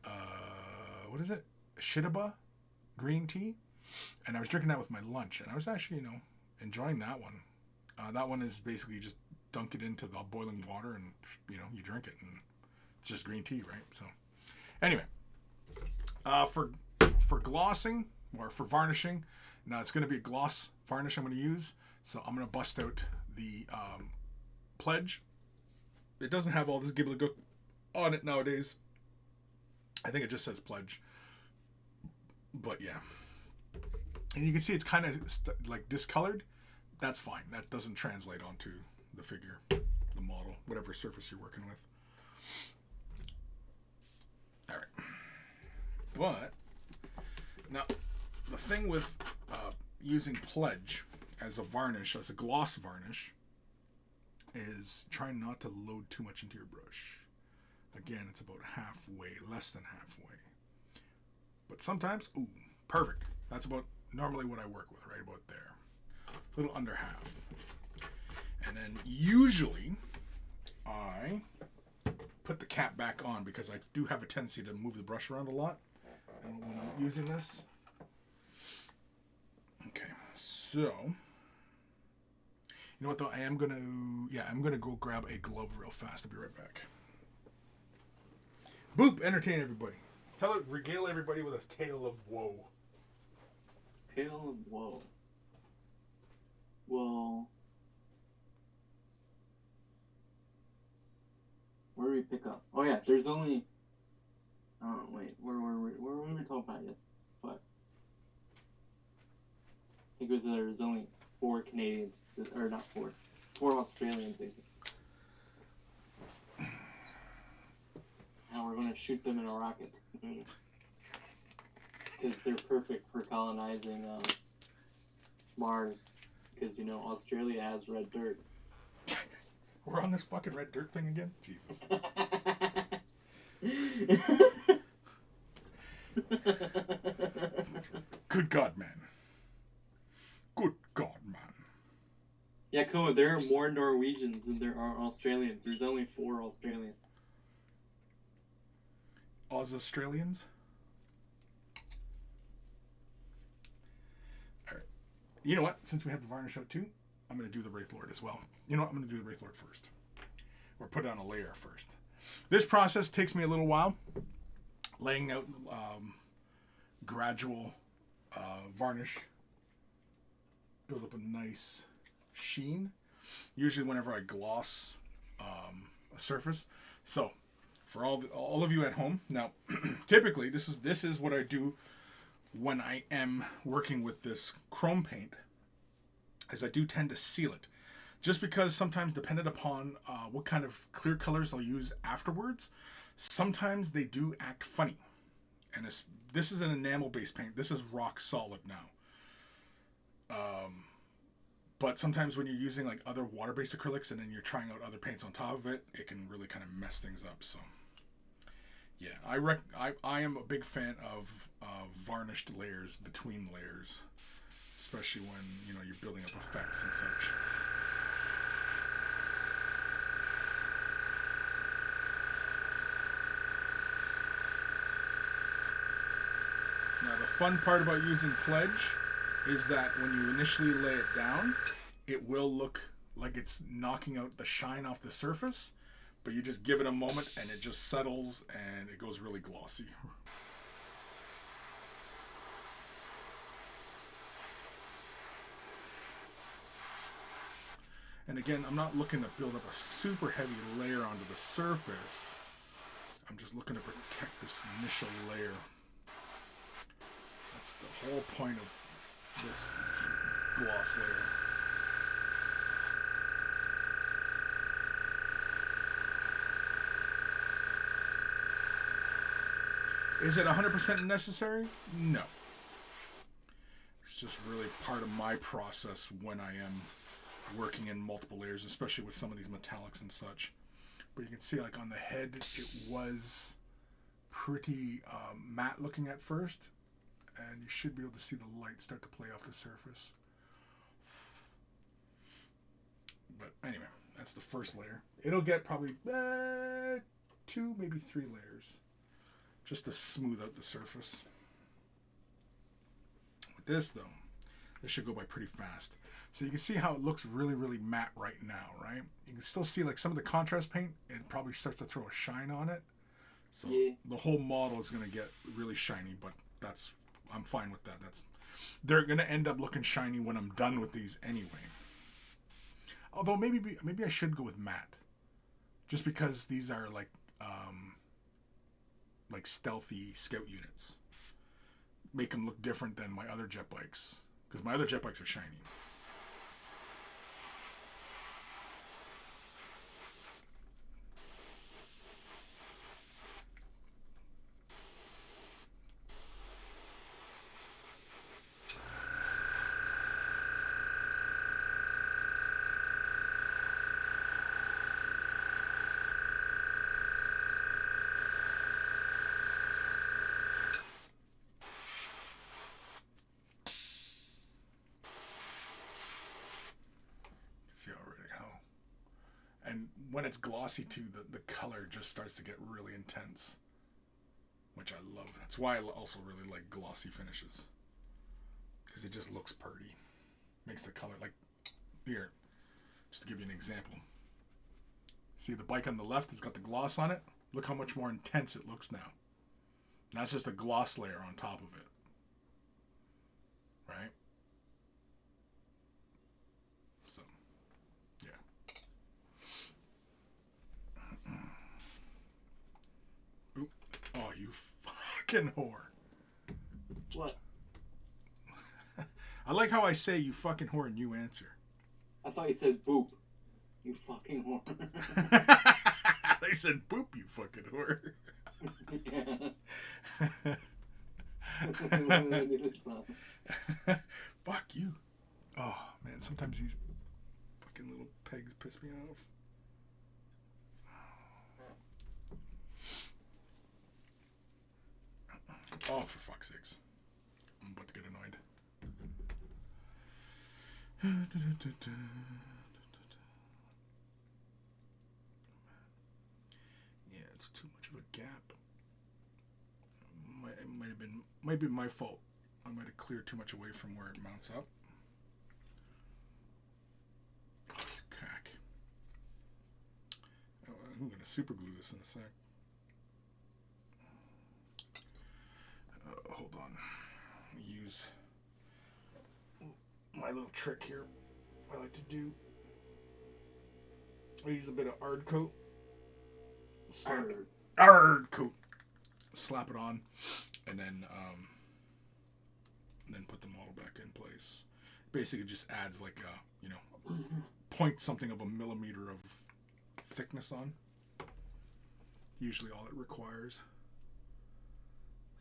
what is it? Shidaba green tea, and I was drinking that with my lunch, and I was actually enjoying that one. That one is basically you just dunk it into the boiling water and you drink it, and it's just green tea, right? So anyway, for glossing or for varnishing, now it's going to be a gloss varnish I'm going to use. So I'm going to bust out the Pledge. It doesn't have all this gibbly-gook on it nowadays. I think it just says Pledge. But yeah. And you can see it's kind of like discolored. That's fine. That doesn't translate onto the figure, the model, whatever surface you're working with. Alright. But, now, the thing with using Pledge as a varnish, as a gloss varnish, is trying not to load too much into your brush. Again, it's about halfway, less than halfway. But sometimes, ooh, perfect. That's about normally what I work with, right about there. A little under half. And then usually, I put the cap back on because I do have a tendency to move the brush around a lot. And when I'm using this. Okay, so... You know what though? I'm gonna go grab a glove real fast. I'll be right back. Boop! Entertain everybody. Regale everybody with a tale of woe. Tale of woe. Well, where do we pick up? Oh yeah, there's only. Oh wait, where were we talking about yet? What? I think it was there's only 4 Canadians. Or not 4 Australians. Now we're going to shoot them in a rocket. Because they're perfect for colonizing Mars. Because, Australia has red dirt. We're on this fucking red dirt thing again? Jesus. Good God, man. Good God, man. Yeah, come on. There are more Norwegians than there are Australians. There's only 4 Australians. Australians? Alright. You know what? Since we have the varnish out too, I'm going to do the wraithlord as well. You know what? I'm going to do the wraithlord first. Or put on a layer first. This process takes me a little while. Laying out gradual varnish. Build up a nice sheen. Usually whenever I gloss a surface. So for all of you at home, now typically this is what I do when I am working with this chrome paint, is I do tend to seal it, just because sometimes dependent upon what kind of clear colors I'll use afterwards, sometimes they do act funny. And this is an enamel based paint. This is rock solid now. But sometimes when you're using like other water-based acrylics and then you're trying out other paints on top of it, it can really kind of mess things up. So, yeah, I am a big fan of varnished layers between layers, especially when you're building up effects and such. Now, the fun part about using Pledge is that when you initially lay it down, it will look like it's knocking out the shine off the surface, But you just give it a moment and it just settles and it goes really glossy. And again, I'm not looking to build up a super heavy layer onto the surface. I'm just looking to protect this initial layer. That's the whole point of this gloss layer. Is it 100% necessary? No. It's just really part of my process when I am working in multiple layers, especially with some of these metallics and such. But you can see, like on the head, it was pretty matte looking at first, and you should be able to see the light start to play off the surface. But anyway, that's the first layer. It'll get probably 2, maybe 3 layers, just to smooth out the surface. With this, though, this should go by pretty fast. So you can see how it looks really, really matte right now, right? You can still see like some of the contrast paint, it probably starts to throw a shine on it. So the whole model is going to get really shiny, but I'm fine with that. They're going to end up looking shiny when I'm done with these anyway. Although maybe I should go with matte, just because these are like stealthy scout units. Make them look different than my other jet bikes, because my other jet bikes are shiny. See already how, and when it's glossy too, the color just starts to get really intense, which I love. That's why I also really like glossy finishes, because it just looks pretty. Makes the color, like here, just to give you an example. See the bike on the left has got the gloss on it. Look how much more intense it looks now. And that's just a gloss layer on top of it, right? So Oop. Oh, you fucking whore. What? I like how I say you fucking whore and you answer. I thought you said boop. You fucking whore. They said boop, you fucking whore. Fuck you. Oh, man, sometimes these fucking little pegs piss me off. Oh, for fuck's sakes. I'm about to get annoyed. Yeah, it's too much of a gap. Might be my fault. I might have cleared too much away from where it mounts up. Oh, you cack. Oh, I'm gonna super glue this in a sec. Hold on. Let me use my little trick here. I like to do. I use a bit of Ard coat. Ard coat. Slap it on, and then put the model back in place. Basically, it just adds like a point something of a millimeter of thickness on. Usually, all it requires.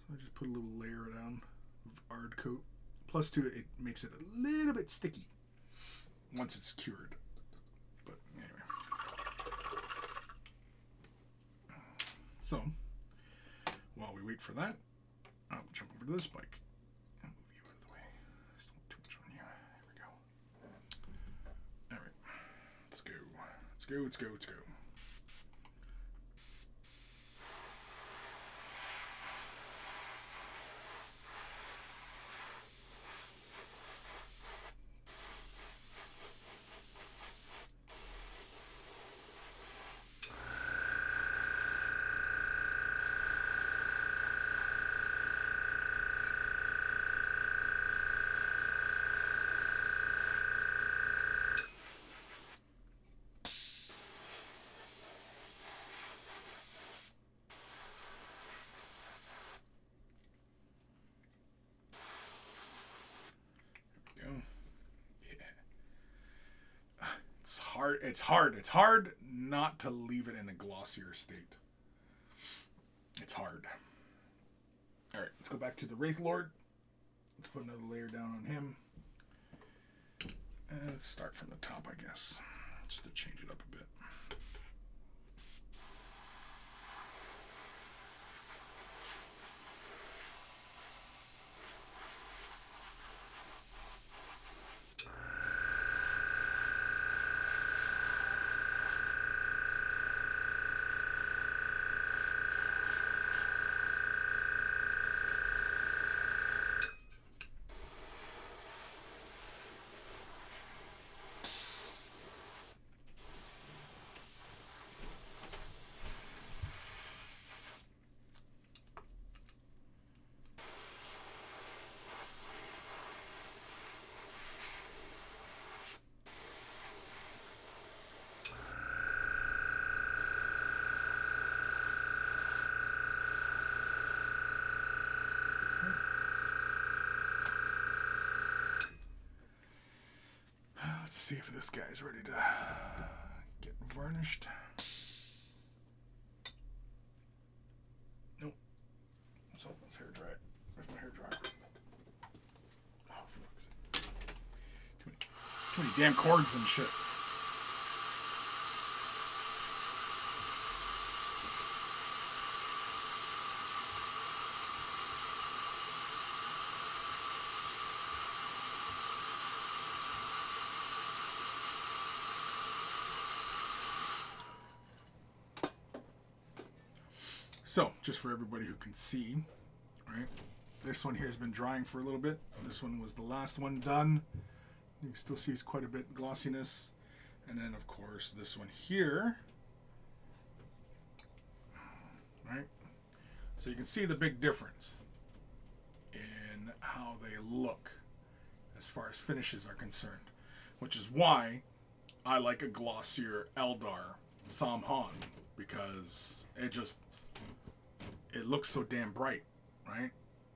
So I just put a little layer down of Ard coat. Plus, too, it makes it a little bit sticky once it's cured. But anyway, so while we wait for that, I'll jump over to this bike and move you out of the way. Just don't want too much on you. There we go. All right, let's go. Let's go. Let's go. Let's go. It's hard. It's hard not to leave it in a glossier state. It's hard. All right, let's go back to the wraithlord. Let's put another layer down on him. And let's start from the top, I guess, just to change it up a bit. Let's see if this guy's ready to get varnished. Nope. So let's hair dry it. Where's my hair dryer? Oh, for fuck's sake. Too many damn cords and shit. So, just for everybody who can see, right? This one here has been drying for a little bit. This one was the last one done. You can still see quite a bit glossiness. And then, of course, this one here, right? So you can see the big difference in how they look as far as finishes are concerned, which is why I like a glossier Eldar Samhan, because it looks so damn bright, right?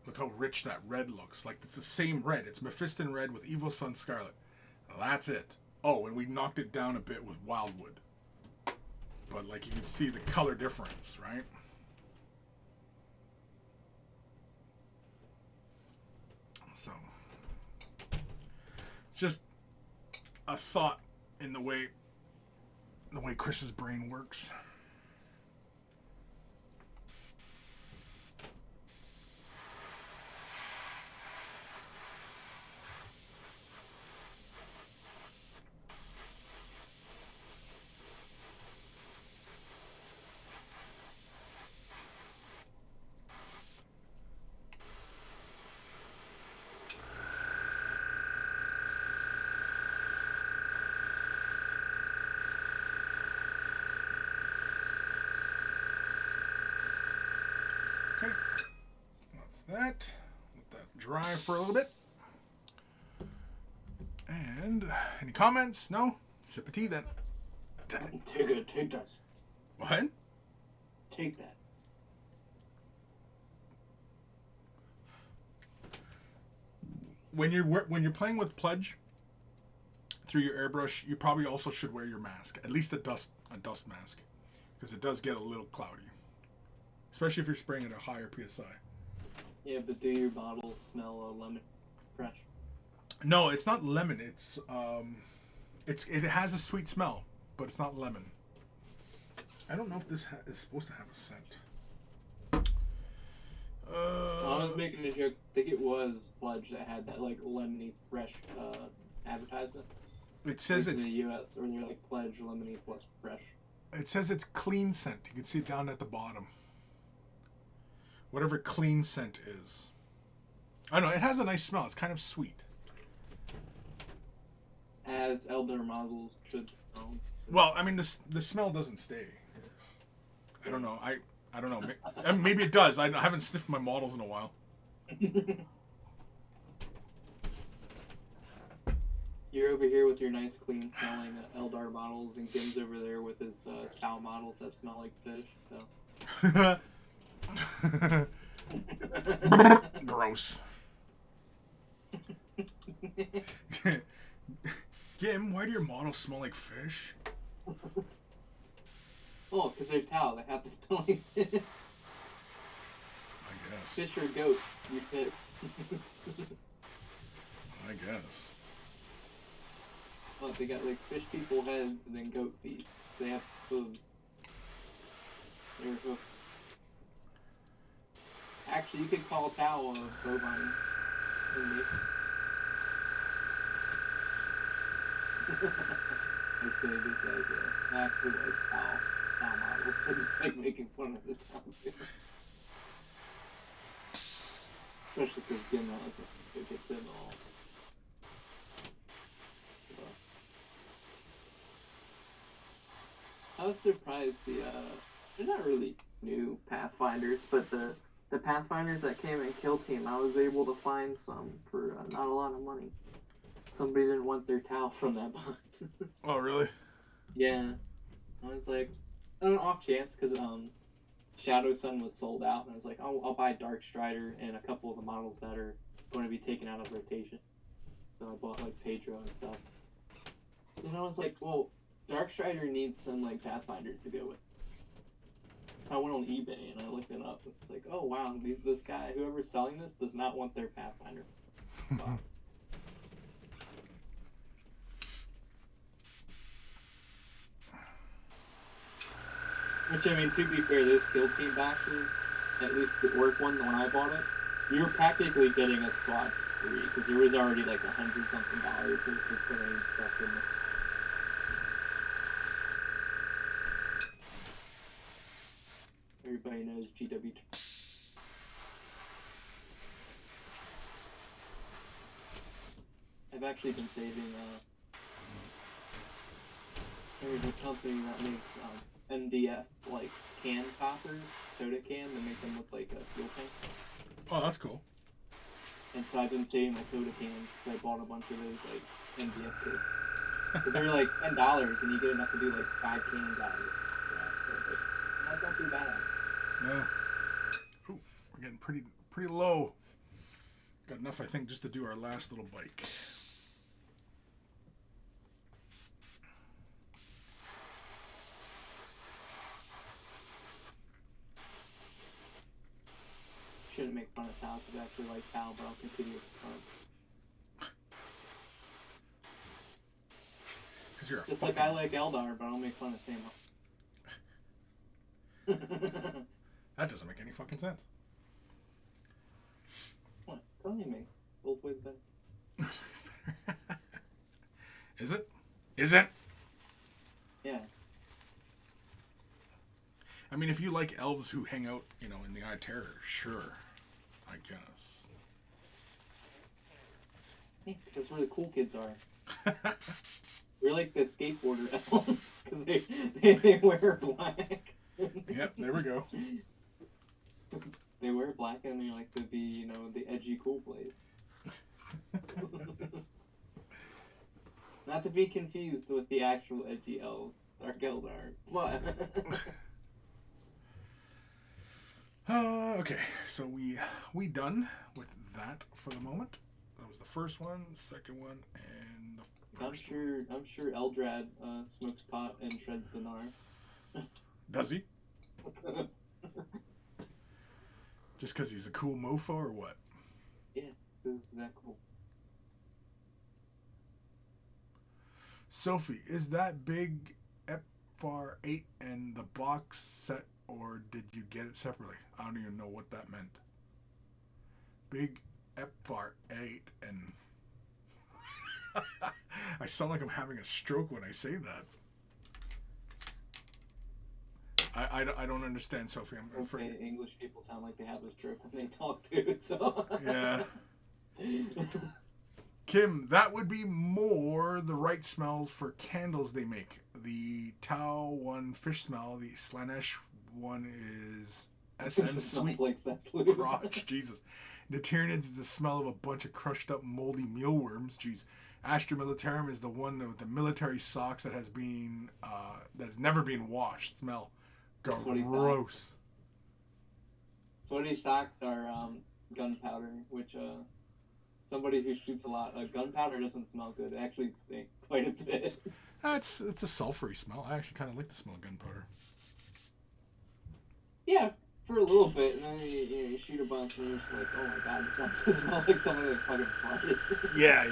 Look how rich that red looks. Like, it's the same red. It's Mephiston red with Evil Sun Scarlet. That's it. Oh, and we knocked it down a bit with Wildwood. But, like, you can see the color difference, right? So, it's just a thought in the way Chris's brain works. Okay, that's that. Let that dry for a little bit. And any comments? No? Sip of tea then. Take that. What? Take that. When you're playing with Pledge through your airbrush, you probably also should wear your mask, at least a dust mask, because it does get a little cloudy, especially if you're spraying at a higher PSI. Yeah, but do your bottles smell lemon fresh? No, it's not lemon. It has a sweet smell, but it's not lemon. I don't know if this is supposed to have a scent. I was making a joke. I think it was Pledge that had that like lemony fresh advertisement. It says like it's in the U.S. or they're like Pledge lemony plus fresh. It says it's clean scent. You can see it down at the bottom. Whatever clean scent is. I don't know. It has a nice smell. It's kind of sweet. As Eldar models should smell. Well, I mean, the smell doesn't stay. I don't know. I don't know. Maybe it does. I haven't sniffed my models in a while. You're over here with your nice, clean smelling Eldar models, and Kim's over there with his cow models that smell like fish. So. Gross. Kim, why do your models smell like fish? Oh, because they're Tau, they have to smell like fish. I guess. Fish or goat, you pick. I guess. Oh, they got like fish people heads and then goat feet. They have hooves. They're hooked. Actually, you could call Tau a bovine. I say this as an actual like Tau model. I just like making fun of this Tau too. Especially because Gimel gets them all. So. I was surprised they're not really new Pathfinders, but the Pathfinders that came in Kill Team, I was able to find some for not a lot of money. Somebody didn't want their Tau from that box. Oh, really? Yeah. I was like, on an off chance, because Shadow Sun was sold out, and I was like, oh, I'll buy Dark Strider and a couple of the models that are going to be taken out of rotation. So I bought like Pedro and stuff. And I was like, well, Dark Strider needs some like Pathfinders to go with. So I went on eBay and I looked it up. It's like, oh wow, this guy, whoever's selling this, does not want their Pathfinder. Wow. Which, I mean, to be fair, those Kill Team boxes, at least the orc one, when I bought it, you were practically getting a squad free, because there was already like $100-something worth of terrain stuff in there. Everybody knows GW. I've actually been saving, there's a company that makes, MDF, like, can toppers, soda can, to make them look like a fuel tank. Oh, that's cool. And so I've been saving my soda cans, because I bought a bunch of those, like, MDF kits. Because they're like $10, and you get enough to do, like, 5 cans out of it. Yeah, so, but that's not too bad. No. Ooh, we're getting pretty low. Got enough, I think, just to do our last little bike. Shouldn't make fun of Tau, because I actually like Tau, but I'll continue with Because you're just like I like Eldar, but I'll make fun of Samo. That doesn't make any fucking sense. What? Tell me. Both ways better. Is it? Is it? Yeah. I mean, if you like elves who hang out, in the Eye Terror, sure. I guess. Yeah, that's where the cool kids are. We're like the skateboarder elves, because they wear black. Yep, there we go. They wear black and they like to be, the edgy cool place. Not to be confused with the actual edgy elves, Dark Eldar. What? Okay, so we done with that for the moment. That was the first one, second one, and the first one. I'm sure Eldrad smokes pot and shreds the gnar. Does he? Just because he's a cool mofo or what? Yeah, is that cool? Sophie, is that big ep122 8 and the box set, or did you get it separately? I don't even know what that meant. Big ep122 8 and... I sound like I'm having a stroke when I say that. I don't understand, Sophie. I'm afraid. Okay, English people sound like they have a stroke when they talk too, so... Yeah. Kim, that would be more the right smells for candles they make. The Tau one fish smell, the Slanesh one is SM sweet like crotch. Jesus. The Tyranids is the smell of a bunch of crushed up moldy mealworms. Jeez. Astra Militarum is the one with the military socks that has never been washed. Smell gross. Sweaty socks are gunpowder, which somebody who shoots a lot, gunpowder doesn't smell good. It actually stinks quite a bit. It's a sulfury smell. I actually kind of like the smell of gunpowder. Yeah, for a little bit, and then you shoot a bunch, and you're just like, oh my god, it smells like somebody like fucking farted. Yeah.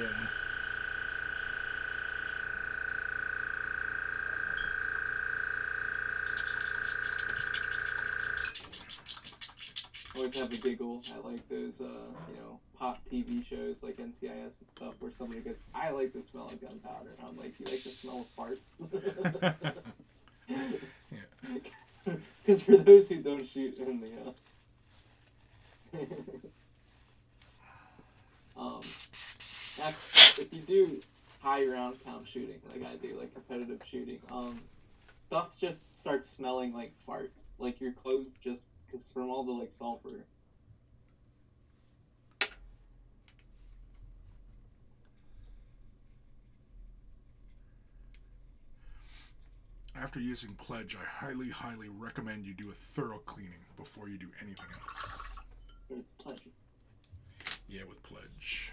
Always have a giggle at like those, pop TV shows like NCIS and stuff, where somebody goes, "I like the smell of gunpowder," and I'm like, "You like the smell of farts?" Yeah. Because for those who don't shoot in the, if you do high round count shooting, like I do, like competitive shooting, stuff just starts smelling like farts. Like your clothes just, because from all the like sulfur. After using Pledge, I highly, highly recommend you do a thorough cleaning before you do anything else. It's Pledge. Yeah, with Pledge.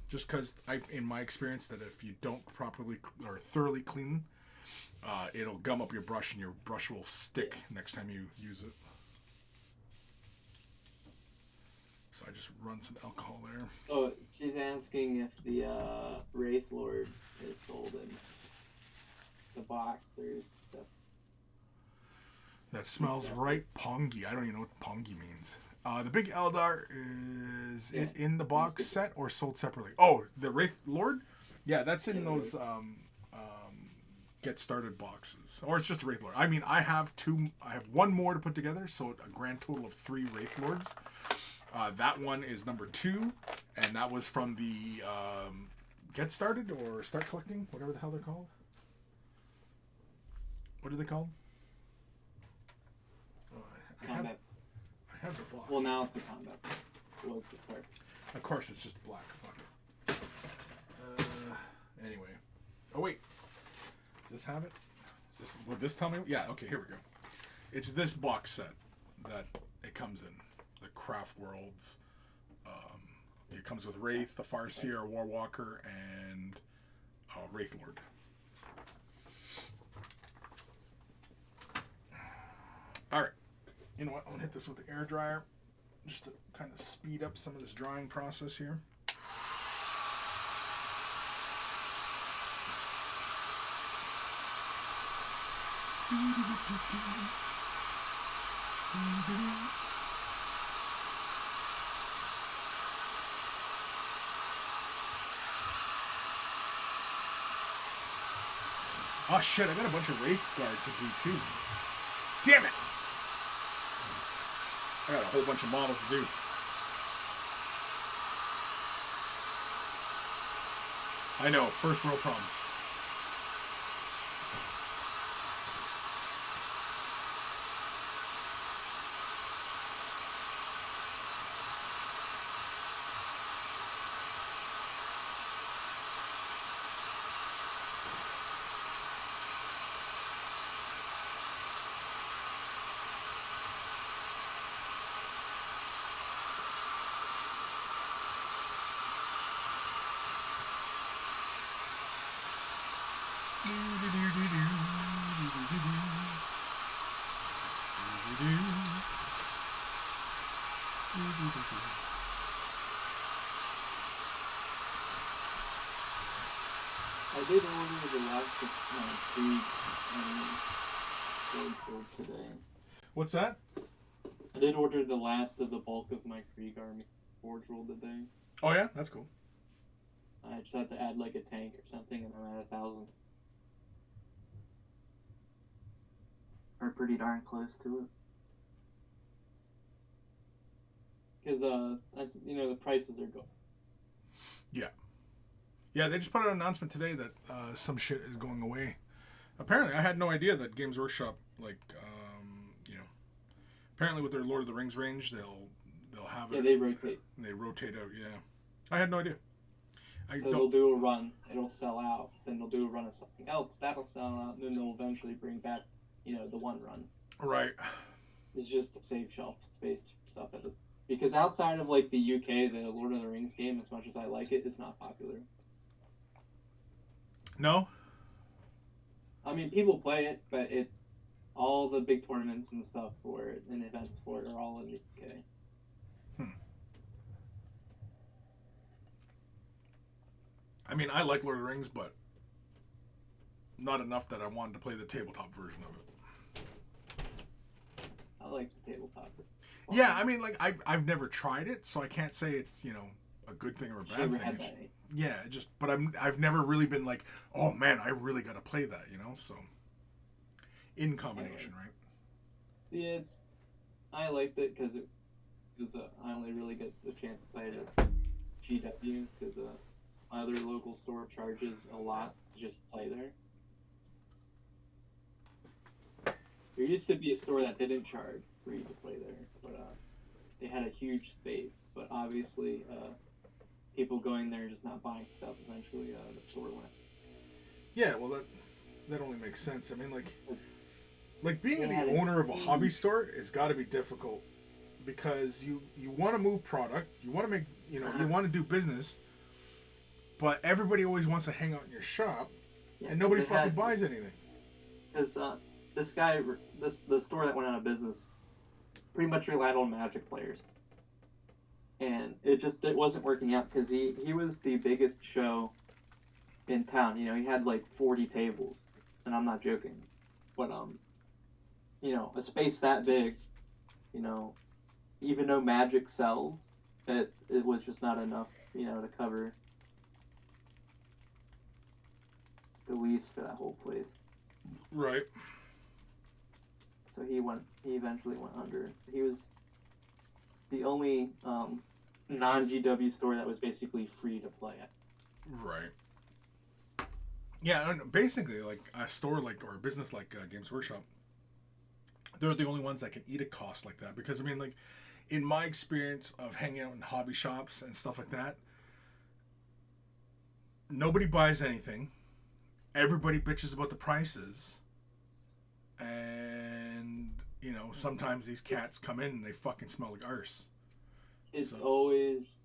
Just because, in my experience, that if you don't properly or thoroughly clean, it'll gum up your brush and your brush will stick next time you use it. So I just run some alcohol there. Oh, she's asking if the wraithlord is sold in the box. There's stuff. That smells right pongy. I don't even know what pongy means. The big Eldar, is it in the box set or sold separately? Oh, the wraithlord? Yeah, that's in those get started boxes. Or it's just wraithlord. I mean, I have one more to put together, so a grand total of 3 wraithlords. That one is number 2, and that was from the get started or start collecting, whatever the hell they're called. What are they called? I have the box. Well, now it's a combat. Well, it's start. Of course, it's just black. Fuck it. Anyway. Oh, wait. Does this have it? Would this tell me? Yeah, okay, here we go. It's this box set that it comes in. The Craft Worlds. It comes with Wraith, the Farseer, Warwalker, and Wraithlord. Alright. You know what? I'm going to hit this with the air dryer just to kind of speed up some of this drying process here. Oh shit, I got a bunch of Wraith Guard to do too. Damn it! I got a whole bunch of models to do. I know, first world problems. I did order the last of my Krieg today. What's that? I did order the last of the bulk of my Krieg army forge roll today. Oh yeah, that's cool. I just had to add like a tank or something, and I'm at 1,000. Or pretty darn close to it. Because that's, the prices are going. Yeah. Yeah, they just put out an announcement today that some shit is going away. Apparently, I had no idea that Games Workshop, apparently with their Lord of the Rings range, they'll have it. Yeah, they rotate. They rotate out, yeah. I had no idea. They'll do a run, it'll sell out, then they'll do a run of something else, that'll sell out, and then they'll eventually bring back, the one run. Right. It's just to save shelf space stuff at this. Because outside of like the UK, the Lord of the Rings game, as much as I like it, is not popular. No? I mean, people play it, but it's all the big tournaments and stuff for it and events for it are all in the UK. I mean, I like Lord of the Rings, but not enough that I wanted to play the tabletop version of it. I like the tabletop. Yeah, I mean, like I've never tried it, so I can't say it's a good thing or a bad thing. Yeah, but I've never really been like, oh man, I really got to play that, So in combination, right? Yeah, I liked it because I only really get the chance to play it at GW because my other local store charges a lot to just play there. There used to be a store that didn't charge for you to play there, but they had a huge space. But obviously, people going there and just not buying stuff, eventually the store went. Yeah, well, that only makes sense. I mean, like being the owner of a hobby store has got to be difficult because you want to move product, you want to make, you want to do business, but everybody always wants to hang out in your shop, and nobody fucking buys anything. Because the store that went out of business pretty much relied on Magic players. And it wasn't working out because he was the biggest show in town. He had like 40 tables, and I'm not joking. But a space that big, even though Magic sells, it was just not enough, to cover the lease for that whole place. Right. So he eventually went under. He was the only non-GW store that was basically free to play at. Right. Yeah, basically, like a store or a business like Games Workshop, they're the only ones that can eat a cost like that. Because, I mean, like, in my experience of hanging out in hobby shops and stuff like that, nobody buys anything. Everybody bitches about the prices. And, sometimes these cats come in and they fucking smell like arse. It's always...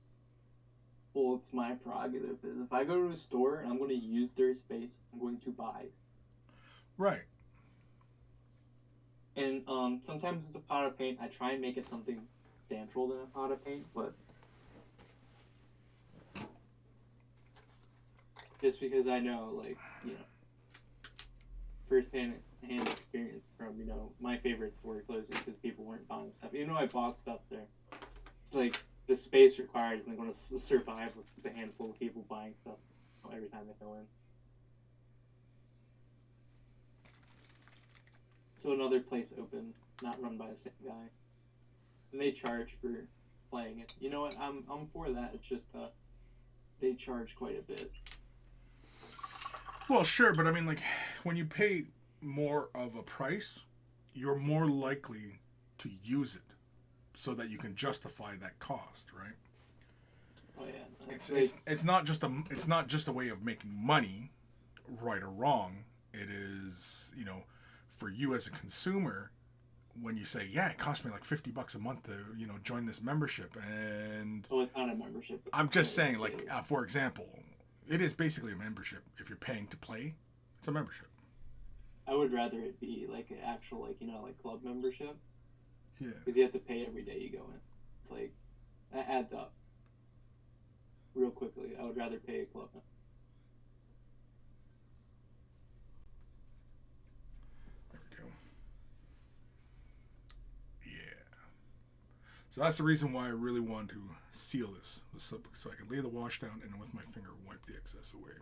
Well, it's my prerogative. Is if I go to a store and I'm going to use their space, I'm going to buy. Right. And sometimes it's a pot of paint. I try and make it something substantial than a pot of paint, but just because I know, first-hand experience from, my favorite store closing because people weren't buying stuff. Even though I bought stuff there, it's like the space required isn't going to survive with just a handful of people buying stuff every time they go in. So another place opened, not run by the same guy, and they charge for playing it. You know what? I'm for that. It's just they charge quite a bit. Well, sure, but I mean, like, when you pay more of a price, you're more likely to use it so that you can justify that cost, right? Oh yeah. It's not just a way of making money, right or wrong. It is, for you as a consumer, when you say, yeah, it cost me like $50 a month to, join this membership, and it's not a membership. I'm just saying, for example, it is basically a membership. If you're paying to play, it's a membership. I would rather it be like an actual, club membership. Yeah. Because you have to pay every day you go in. It's like, that adds up real quickly. I would rather pay a club membership. There we go. Yeah. So that's the reason why I really want to seal this, so I can lay the wash down and with my finger wipe the excess away.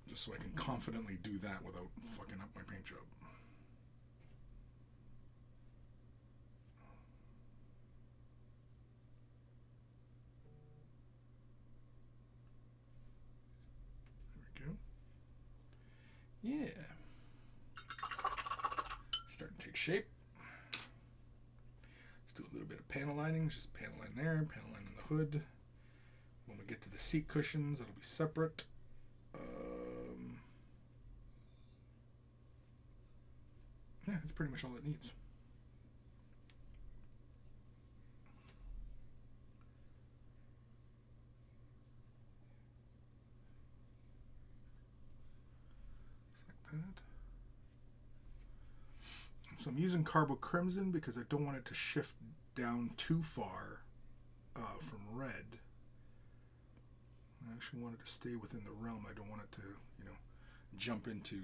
Just so I can confidently do that without fucking up my paint job. There we go. Yeah. Starting to take shape. Let's do a little bit of panel lining. Just panel line there, panel line on the hood. When we get to the seat cushions, that'll be separate. Yeah, that's pretty much all it needs. that. So I'm using Carbo Crimson because I don't want it to shift down too far from red. I actually want it to stay within the realm. I don't want it to, jump into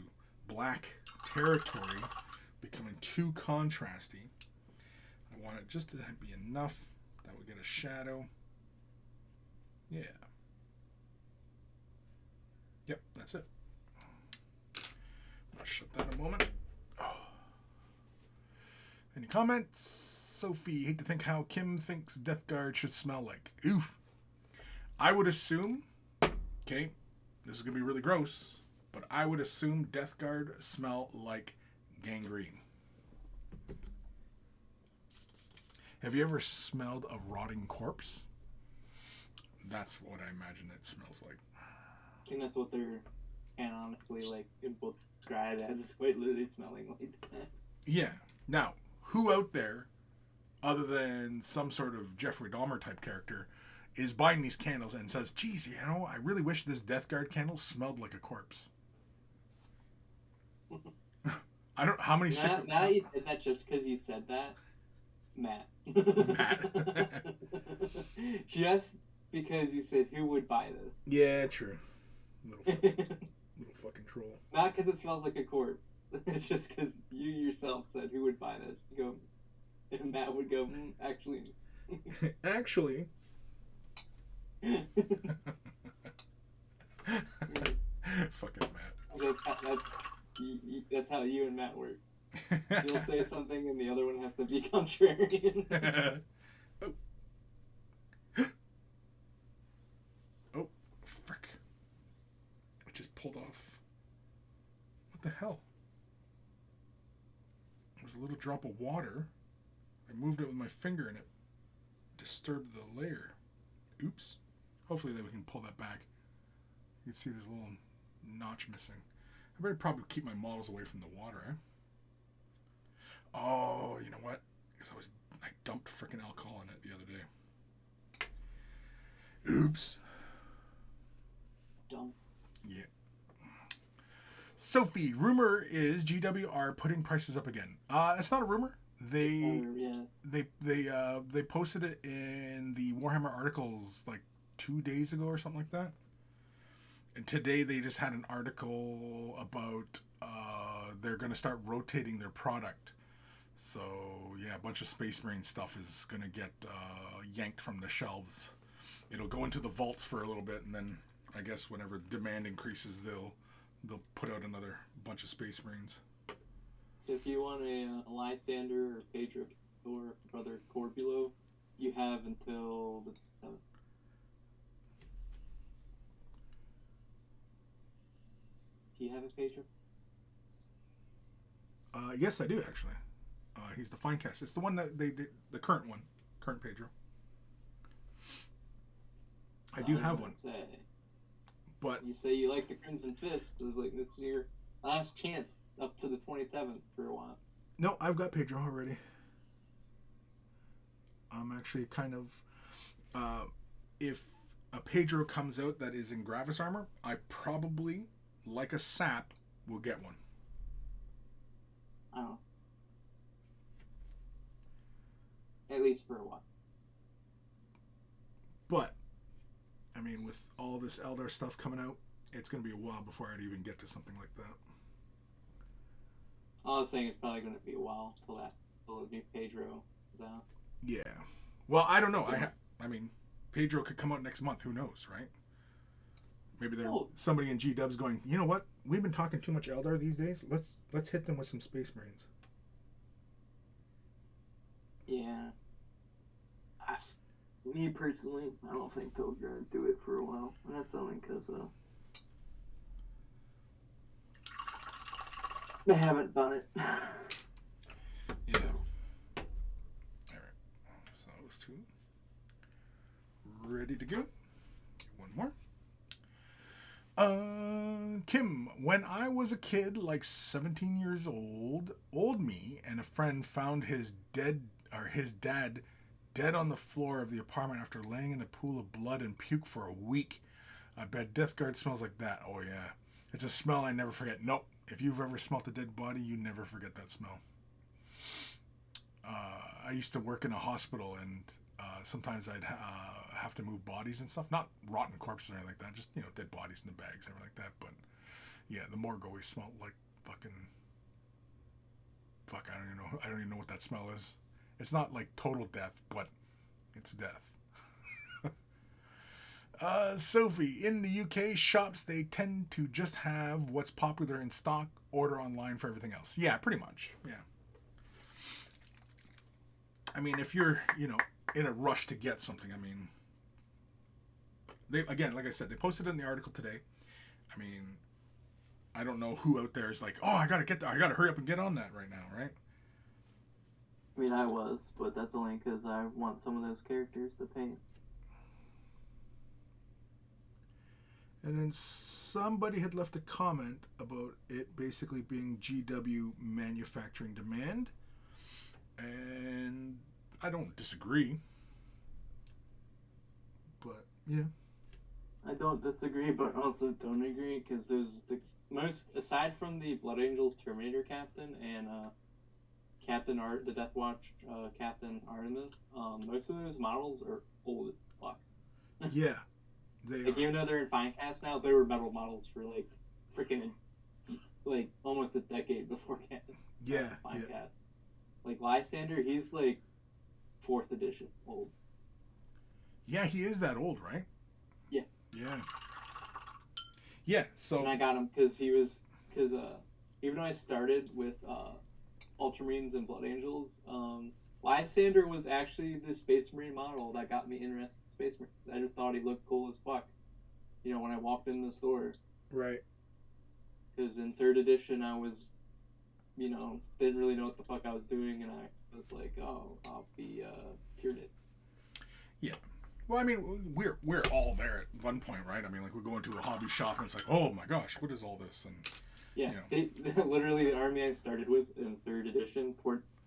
black territory, becoming too contrasty. I want it just to be enough that we get a shadow. Yeah. Yep, that's it. I'll shut that in a moment. Oh. Any comments? Sophie, hate to think how Kim thinks Death Guard should smell like. Oof. I would assume, okay, this is going to be really gross, but I would assume Death Guard smell like gangrene. Have you ever smelled a rotting corpse? That's what I imagine it smells like. I think that's what they're canonically, like, in books described as, quite literally smelling like that. Yeah. Now, who out there, other than some sort of Jeffrey Dahmer type character, is buying these candles and says, geez, I really wish this Death Guard candle smelled like a corpse. I don't how many Now you said that just because you said that, Matt. Matt. Just because you said who would buy this. Yeah, true. Little fucking troll. Not because it smells like a corpse. It's just because you yourself said who would buy this. You go, and Matt would go, actually. Actually. Fucking Matt. That's how you and Matt work. You'll say something and the other one has to be contrarian. Oh. Oh, frick. I just pulled off. What the hell? It was a little drop of water. I moved it with my finger and it disturbed the layer. Oops. Hopefully that we can pull that back. You can see there's a little notch missing. I better probably keep my models away from the water, eh? Oh, you know what? Because I dumped freaking alcohol in it the other day. Oops. Dumb. Yeah. Sophie, rumor is GWR putting prices up again. It's not a rumor. They posted it in the Warhammer articles like 2 days ago or something like that. And today they just had an article about they're going to start rotating their product. So, yeah, a bunch of Space Marine stuff is going to get yanked from the shelves. It'll go into the vaults for a little bit, and then I guess whenever demand increases, they'll put out another bunch of Space Marines. So if you want a Lysander or Pedro or Brother Corbulo, you have until the 7th. Do you have a Pedro? Yes, I do, actually. He's the fine cast. It's the one that they did, the current one. Current Pedro. I do have one. But you say you like the Crimson Fist. It was like, this is your last chance up to the 27th for a while. No, I've got Pedro already. I'm actually kind of... if a Pedro comes out that is in Gravis armor, I probably, like a sap, will get one. Oh. At least for a while. But, I mean, with all this Eldar stuff coming out, it's going to be a while before I'd even get to something like that. All I was saying it's probably going to be a while till the new Pedro is out. Yeah. Well, I don't know. I mean, Pedro could come out next month. Who knows, right? Maybe there's somebody in G-Dubs going, you know what? We've been talking too much Eldar these days. Let's hit them with some Space Marines. Yeah. Me personally, I don't think they'll do it for a while. And that's only because they haven't done it. Yeah. Alright. So those two. Ready to go. One more. Kim, when I was a kid, like 17 years old me and a friend found his dad dead on the floor of the apartment after laying in a pool of blood and puke for a week. I bet Death Guard smells like that. Oh yeah. It's a smell I never forget. Nope. If you've ever smelt a dead body, you never forget that smell. I used to work in a hospital, and sometimes I'd have to move bodies and stuff. Not rotten corpses or anything like that, just, you know, dead bodies in the bags, everything like that. But yeah, the morgue always smelled like fucking... Fuck, I don't even know what that smell is. It's not like total death, but it's death. Sophie, in the UK shops, they tend to just have what's popular in stock, order online for everything else. Yeah, pretty much. Yeah. I mean, if you're, you know, in a rush to get something, I mean, they, again, like I said, they posted it in the article today. I mean, I don't know who out there is like, oh, I gotta get that. I gotta hurry up and get on that right now, right? I mean, I was, but that's only because I want some of those characters to paint. And then somebody had left a comment about it basically being GW manufacturing demand. And I don't disagree. But, yeah. I don't disagree, but also don't agree, because there's the most, aside from the Blood Angels Terminator Captain and the Death Watch Captain Artemis, most of those models are old as fuck. Yeah, they like, are. even though they're in fine cast now, they were metal models for like freaking like almost a decade before fine cast. Like Lysander, he's like 4th edition old. Yeah, he is that old, right? Yeah. Yeah. Yeah, so... And I got him because even though I started with Ultramarines and Blood Angels, Lysander was actually the Space Marine model that got me interested in Space Marines. I just thought he looked cool as fuck, you know, when I walked in the store. Right. Because in 3rd edition, I was, you know, didn't really know what the fuck I was doing, and I was like, oh, I'll be Tyranid. Yeah. Well, I mean, we're all there at one point, right? I mean, like, we go into a hobby shop, and it's like, oh my gosh, what is all this? And yeah, you know. Literally the army I started with in 3rd edition,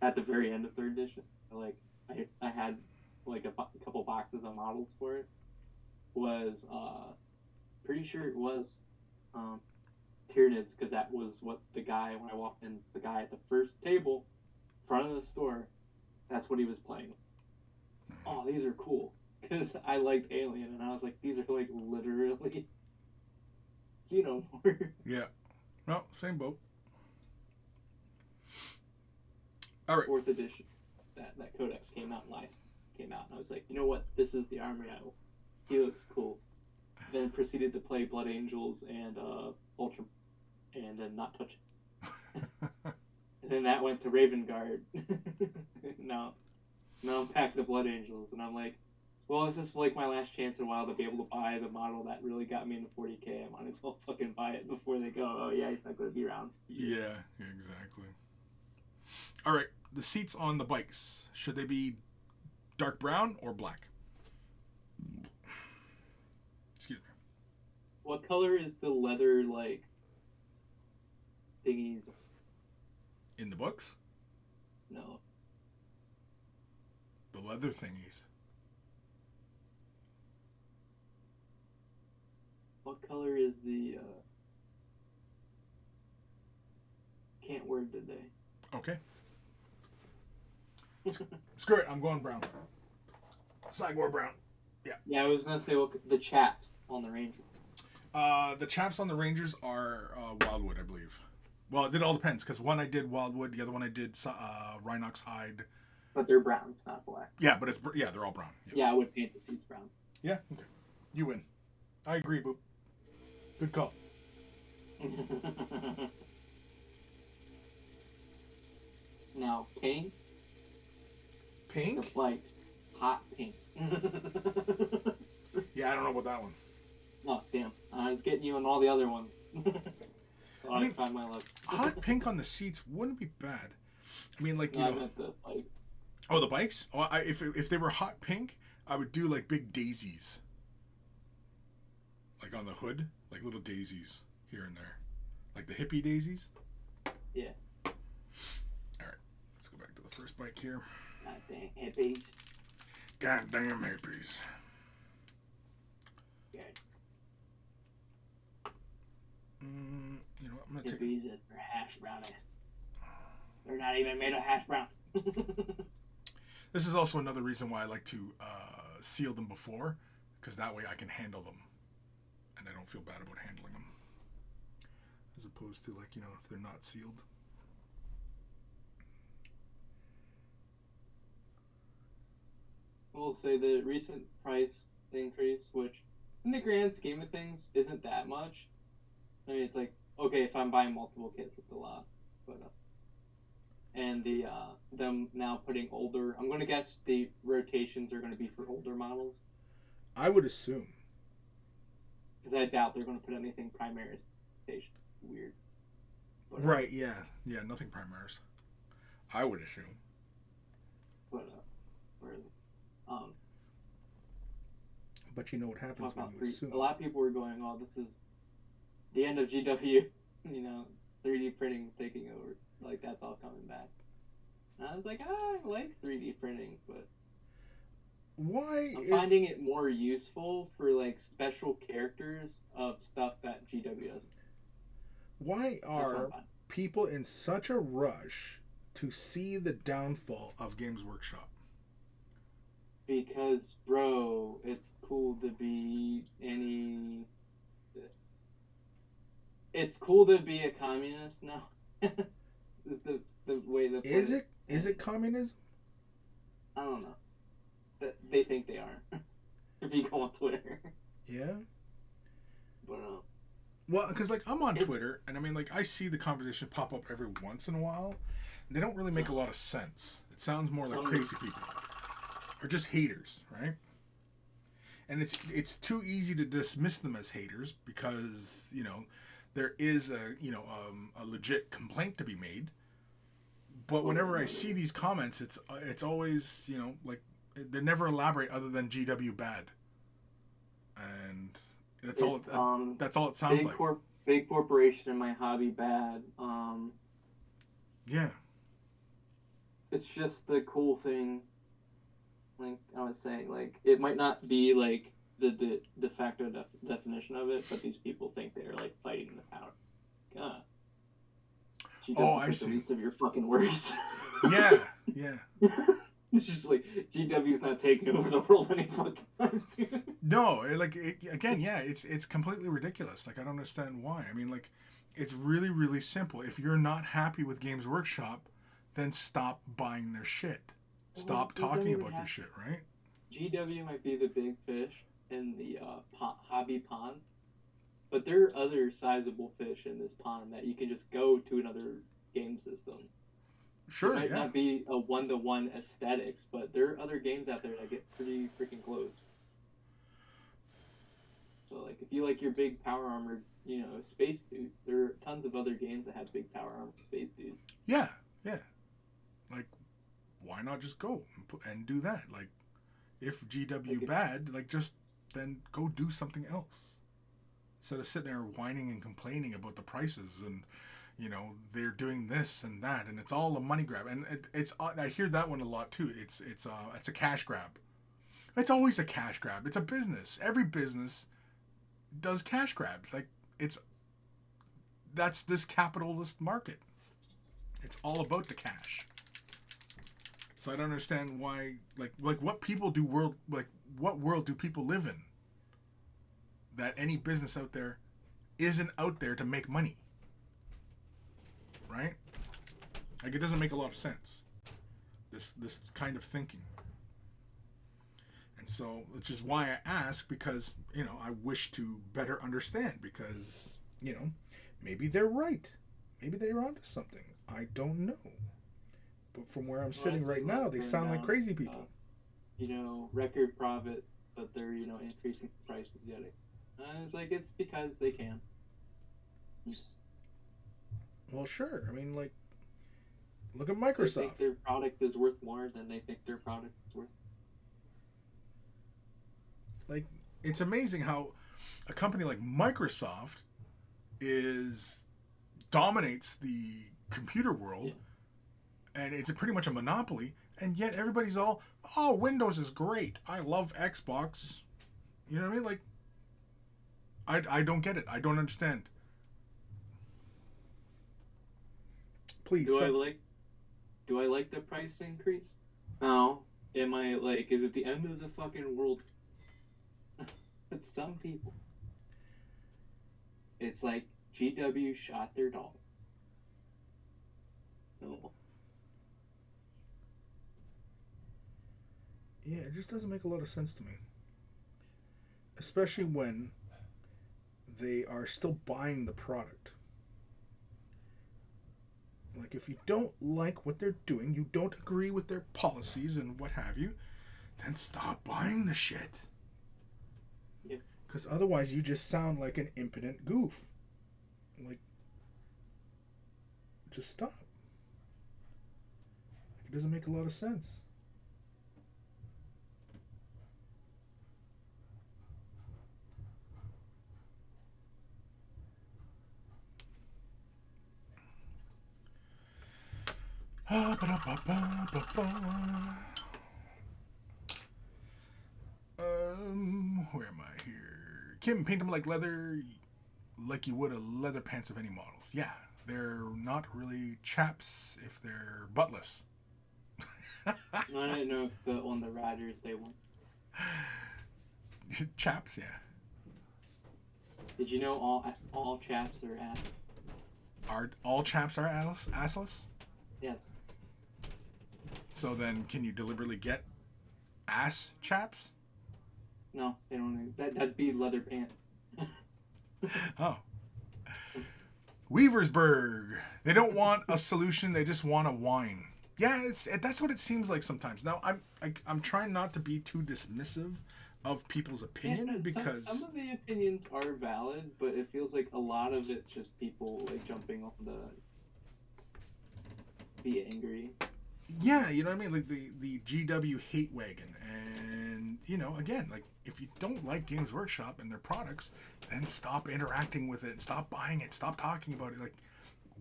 at the very end of 3rd edition, like, I had, like, a couple boxes of models for it, was, pretty sure it was, Tyranids, because that was what the guy, when I walked in, the guy at the first table, front of the store, that's what he was playing. Oh, these are cool. Because I liked Alien, and I was like, these are, like, literally Xenomorph. Yeah. Well, same boat. All right. 4th edition. That codex came out, and I was like, you know what? This is the army I will. He looks cool. Then proceeded to play Blood Angels and Ultra, and then not touch it. And then that went to Raven Guard. now I'm back to Blood Angels, and I'm like, well, this is like my last chance in a while to be able to buy the model that really got me into 40k. I might as well fucking buy it before they go, oh yeah, he's not going to be around. Yeah, exactly. All right, the seats on the bikes, should they be dark brown or black? Excuse me. What color is the leather, like, thingies? In the books? No. The leather thingies. What color is the, can't word today. Okay. Screw it, I'm going brown. Cygor brown. Yeah. Yeah, I was going to say the chaps on the Rangers. The chaps on the Rangers are Wildwood, I believe. Well, it all depends, because one I did Wildwood, the other one I did Rhinox Hide. But they're brown, it's not black. Yeah, but they're all brown. Yep. Yeah, I would paint the seats brown. Yeah, okay. You win. I agree, Boop. Good call. Now, pink. Pink? Like, hot pink. Yeah, I don't know about that one. Oh, damn. I was getting you on all the other ones. I mean, find my luck. hot pink on the seats wouldn't be bad. I mean, like, you No, know... I meant the bikes. Oh, the bikes? Oh, if they were hot pink, I would do, like, big daisies. Like, on the hood. Like, little daisies here and there. Like the hippie daisies. Yeah. Alright, let's go back to the first bike here. God dang hippies. Goddamn hippies. Good. You know what, I'm Hippies and their hash brownies. They're not even made of hash browns. This is also another reason why I like to seal them before, because that way I can handle them, and I don't feel bad about handling them, as opposed to if they're not sealed. We'll say the recent price increase, which in the grand scheme of things isn't that much. I mean, it's like, okay, if I'm buying multiple kits, it's a lot, but and the them now putting older. I'm gonna guess the rotations are gonna be for older models. I would assume. Because I doubt they're gonna put anything Primaris rotation. Weird. But, right? Yeah. Nothing Primaris. I would assume. But But you know what happens when you assume. A lot of people were going, "Oh, this is the end of GW." 3D printing's taking over. Like, that's all coming back. And I was like, I like 3D printing, but I'm finding it more useful for like special characters of stuff that GW doesn't. Why are people in such a rush to see the downfall of Games Workshop? Because, bro, it's cool to be any... It's cool to be a communist now. Is the way that... Is it communism? I don't know. They think they are. If you go on Twitter. Yeah? But, well, because, I'm on Twitter, and, I see the conversation pop up every once in a while, and they don't really make a lot of sense. It sounds more like crazy people. Or just haters, right? And it's too easy to dismiss them as haters because, there is a legit complaint to be made. But whenever I see these comments, it's always, they never elaborate other than GW bad. And that's all it sounds like. Big corporation in my hobby bad. Yeah. It's just the cool thing. Like I was saying, it might not be the de facto definition of it, but these people think they're fighting the power. God. I see. The least of your fucking words. Yeah. It's just GW's not taking over the world any fucking time soon. No, again, yeah, it's completely ridiculous. I don't understand why. It's really, really simple. If you're not happy with Games Workshop, then stop buying their shit. Stop talking about their shit, right? GW might be the big fish in the hobby pond, but there are other sizable fish in this pond that you can just go to another game system. Sure, it might not be a one-to-one aesthetics, but there are other games out there that get pretty freaking close. So, if you like your big power armored, space dude, there are tons of other games that have big power armored space dudes. Yeah. Why not just go and do that? If GW bad, just then go do something else. Instead of sitting there whining and complaining about the prices and, they're doing this and that, and it's all a money grab. And I hear that one a lot too. It's a cash grab. It's always a cash grab. It's a business. Every business does cash grabs. That's this capitalist market. It's all about the cash. So I don't understand why, what people do what world do people live in that any business out there isn't out there to make money, right? It doesn't make a lot of sense, this kind of thinking. And so, which is why I ask, because, I wish to better understand, because, maybe they're right. Maybe they're onto something. I don't know. But from where I'm sitting right now, they sound like crazy people. Record profits, but they're, increasing prices yet. It's it's because they can. Well, sure. Look at Microsoft. They think their product is worth more than they think their product is worth. It's amazing how a company like Microsoft dominates the computer world. Yeah. And it's pretty much a monopoly, and yet everybody's all, Windows is great. I love Xbox. You know what I mean? I don't get it. I don't understand. please. Do I like the price increase? No. Am I like, is it the end of the fucking world? But some people, it's like GW shot their dog. No. Yeah, it just doesn't make a lot of sense to me. Especially when they are still buying the product. Like, if you don't like what they're doing, you don't agree with their policies and what have you, then stop buying the shit. Yeah. Because otherwise you just sound like an impotent goof. Like, just stop. It doesn't make a lot of sense. Where am I here? Kim, paint them like leather, like you would a leather pants of any models. Yeah, they're not really chaps if they're buttless. I don't know if on the riders they want. Chaps, yeah. Did you know all chaps are ass? Are all chaps are assless? Yes. So then, can you deliberately get ass chaps? No, they don't. That'd be leather pants. Oh. Weaversburg. They don't want a solution. They just want a wine. Yeah, that's what it seems like sometimes. Now, I'm trying not to be too dismissive of people's opinion, Yeah, because some of the opinions are valid, but it feels like a lot of it's just people like jumping off the be angry. Yeah, you know what I mean? Like the GW hate wagon. And, you know, again, like, if you don't like Games Workshop and their products, then stop interacting with it. Stop buying it. Stop talking about it. Like,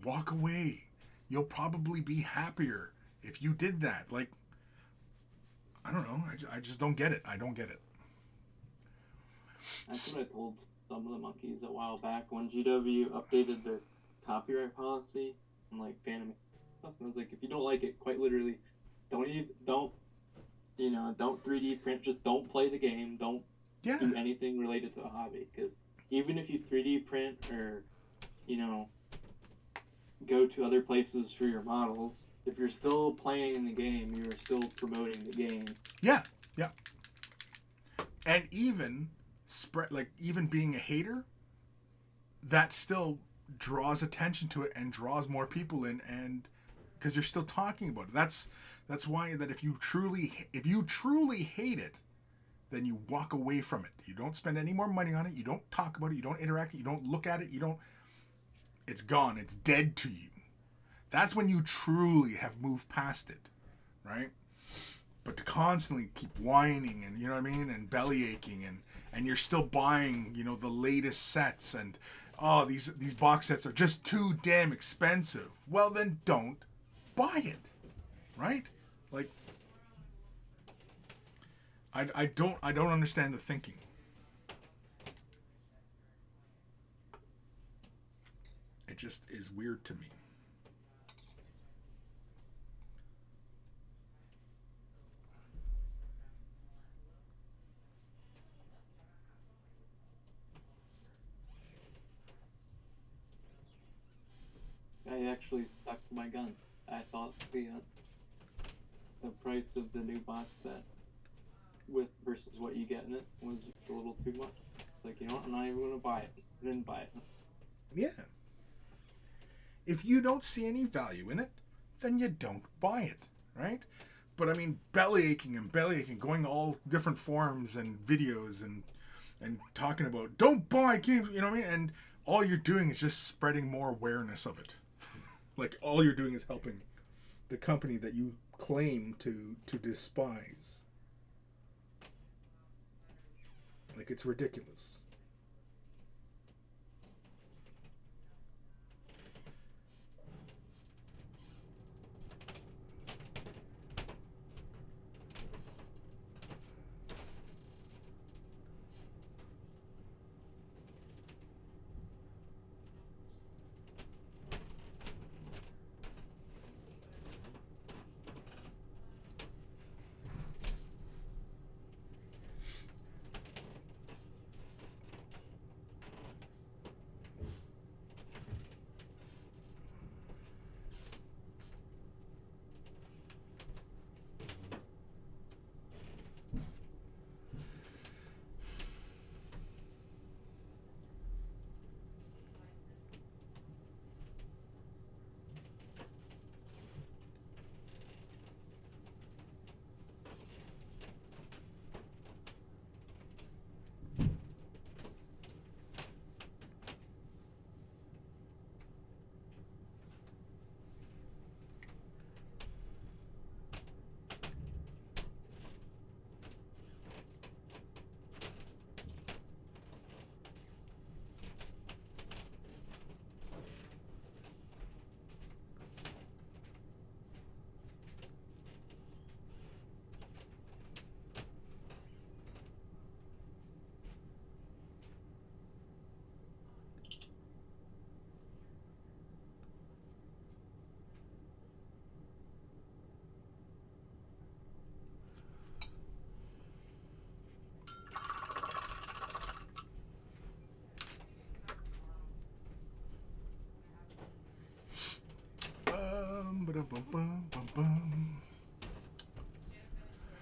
walk away. You'll probably be happier if you did that. Like, I don't know. I just don't get it. I don't get it. That's what I told some of the monkeys a while back when GW updated their copyright policy and like fan stuff. And I was like, if you don't like it, quite literally, don't 3D print. Just don't play the game. Don't do anything related to the hobby. Because even if you 3D print or, go to other places for your models, if you're still playing the game, you're still promoting the game. Yeah, yeah. And even even being a hater, that still draws attention to it and draws more people in, and because you're still talking about it. That's why that if you truly hate it, then you walk away from it. You don't spend any more money on it. You don't talk about it. You don't interact. You don't look at it. It's gone. It's dead to you. That's when you truly have moved past it, right? But to constantly keep whining and, you know what I mean, and belly aching, and you're still buying, the latest sets, and these box sets are just too damn expensive. Well, then don't buy it, right? Like, I don't understand the thinking. It just is weird to me. I actually stuck to my gun. I thought the price of the new box set versus what you get in it was just a little too much. It's like, I'm not even going to buy it. I didn't buy it. Yeah. If you don't see any value in it, then you don't buy it, right? But I mean, belly aching, going all different forums and videos and talking about don't buy games, you know what I mean? And all you're doing is just spreading more awareness of it. Like, all you're doing is helping the company that you claim to despise. Like, it's ridiculous.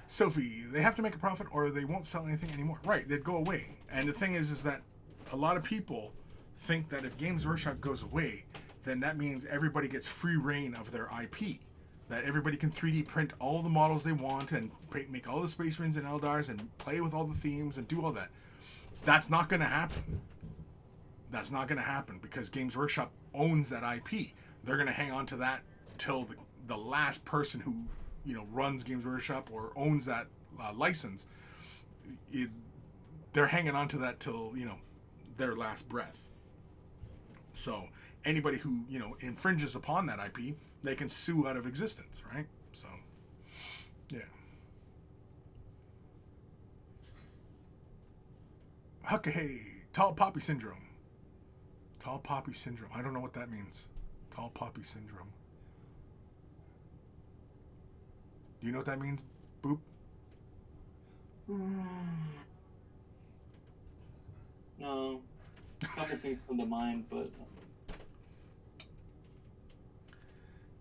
Sophie, they have to make a profit or they won't sell anything anymore. Right, they'd go away. And the thing is that a lot of people think that if Games Workshop goes away, then that means everybody gets free reign of their IP. That everybody can 3D print all the models they want and make all the Space Marines and Eldars and play with all the themes and do all that. That's not going to happen. That's not going to happen because Games Workshop owns that IP. They're going to hang on to that till the last person who runs Games Workshop or owns that license. They're hanging on to that till their last breath. So anybody who infringes upon that IP, they can sue out of existence, right? So yeah. Huckahey, tall poppy syndrome. Tall poppy syndrome. I don't know what that means. Tall poppy syndrome. Do you know what that means, Boop? No. A couple things come to mind, but...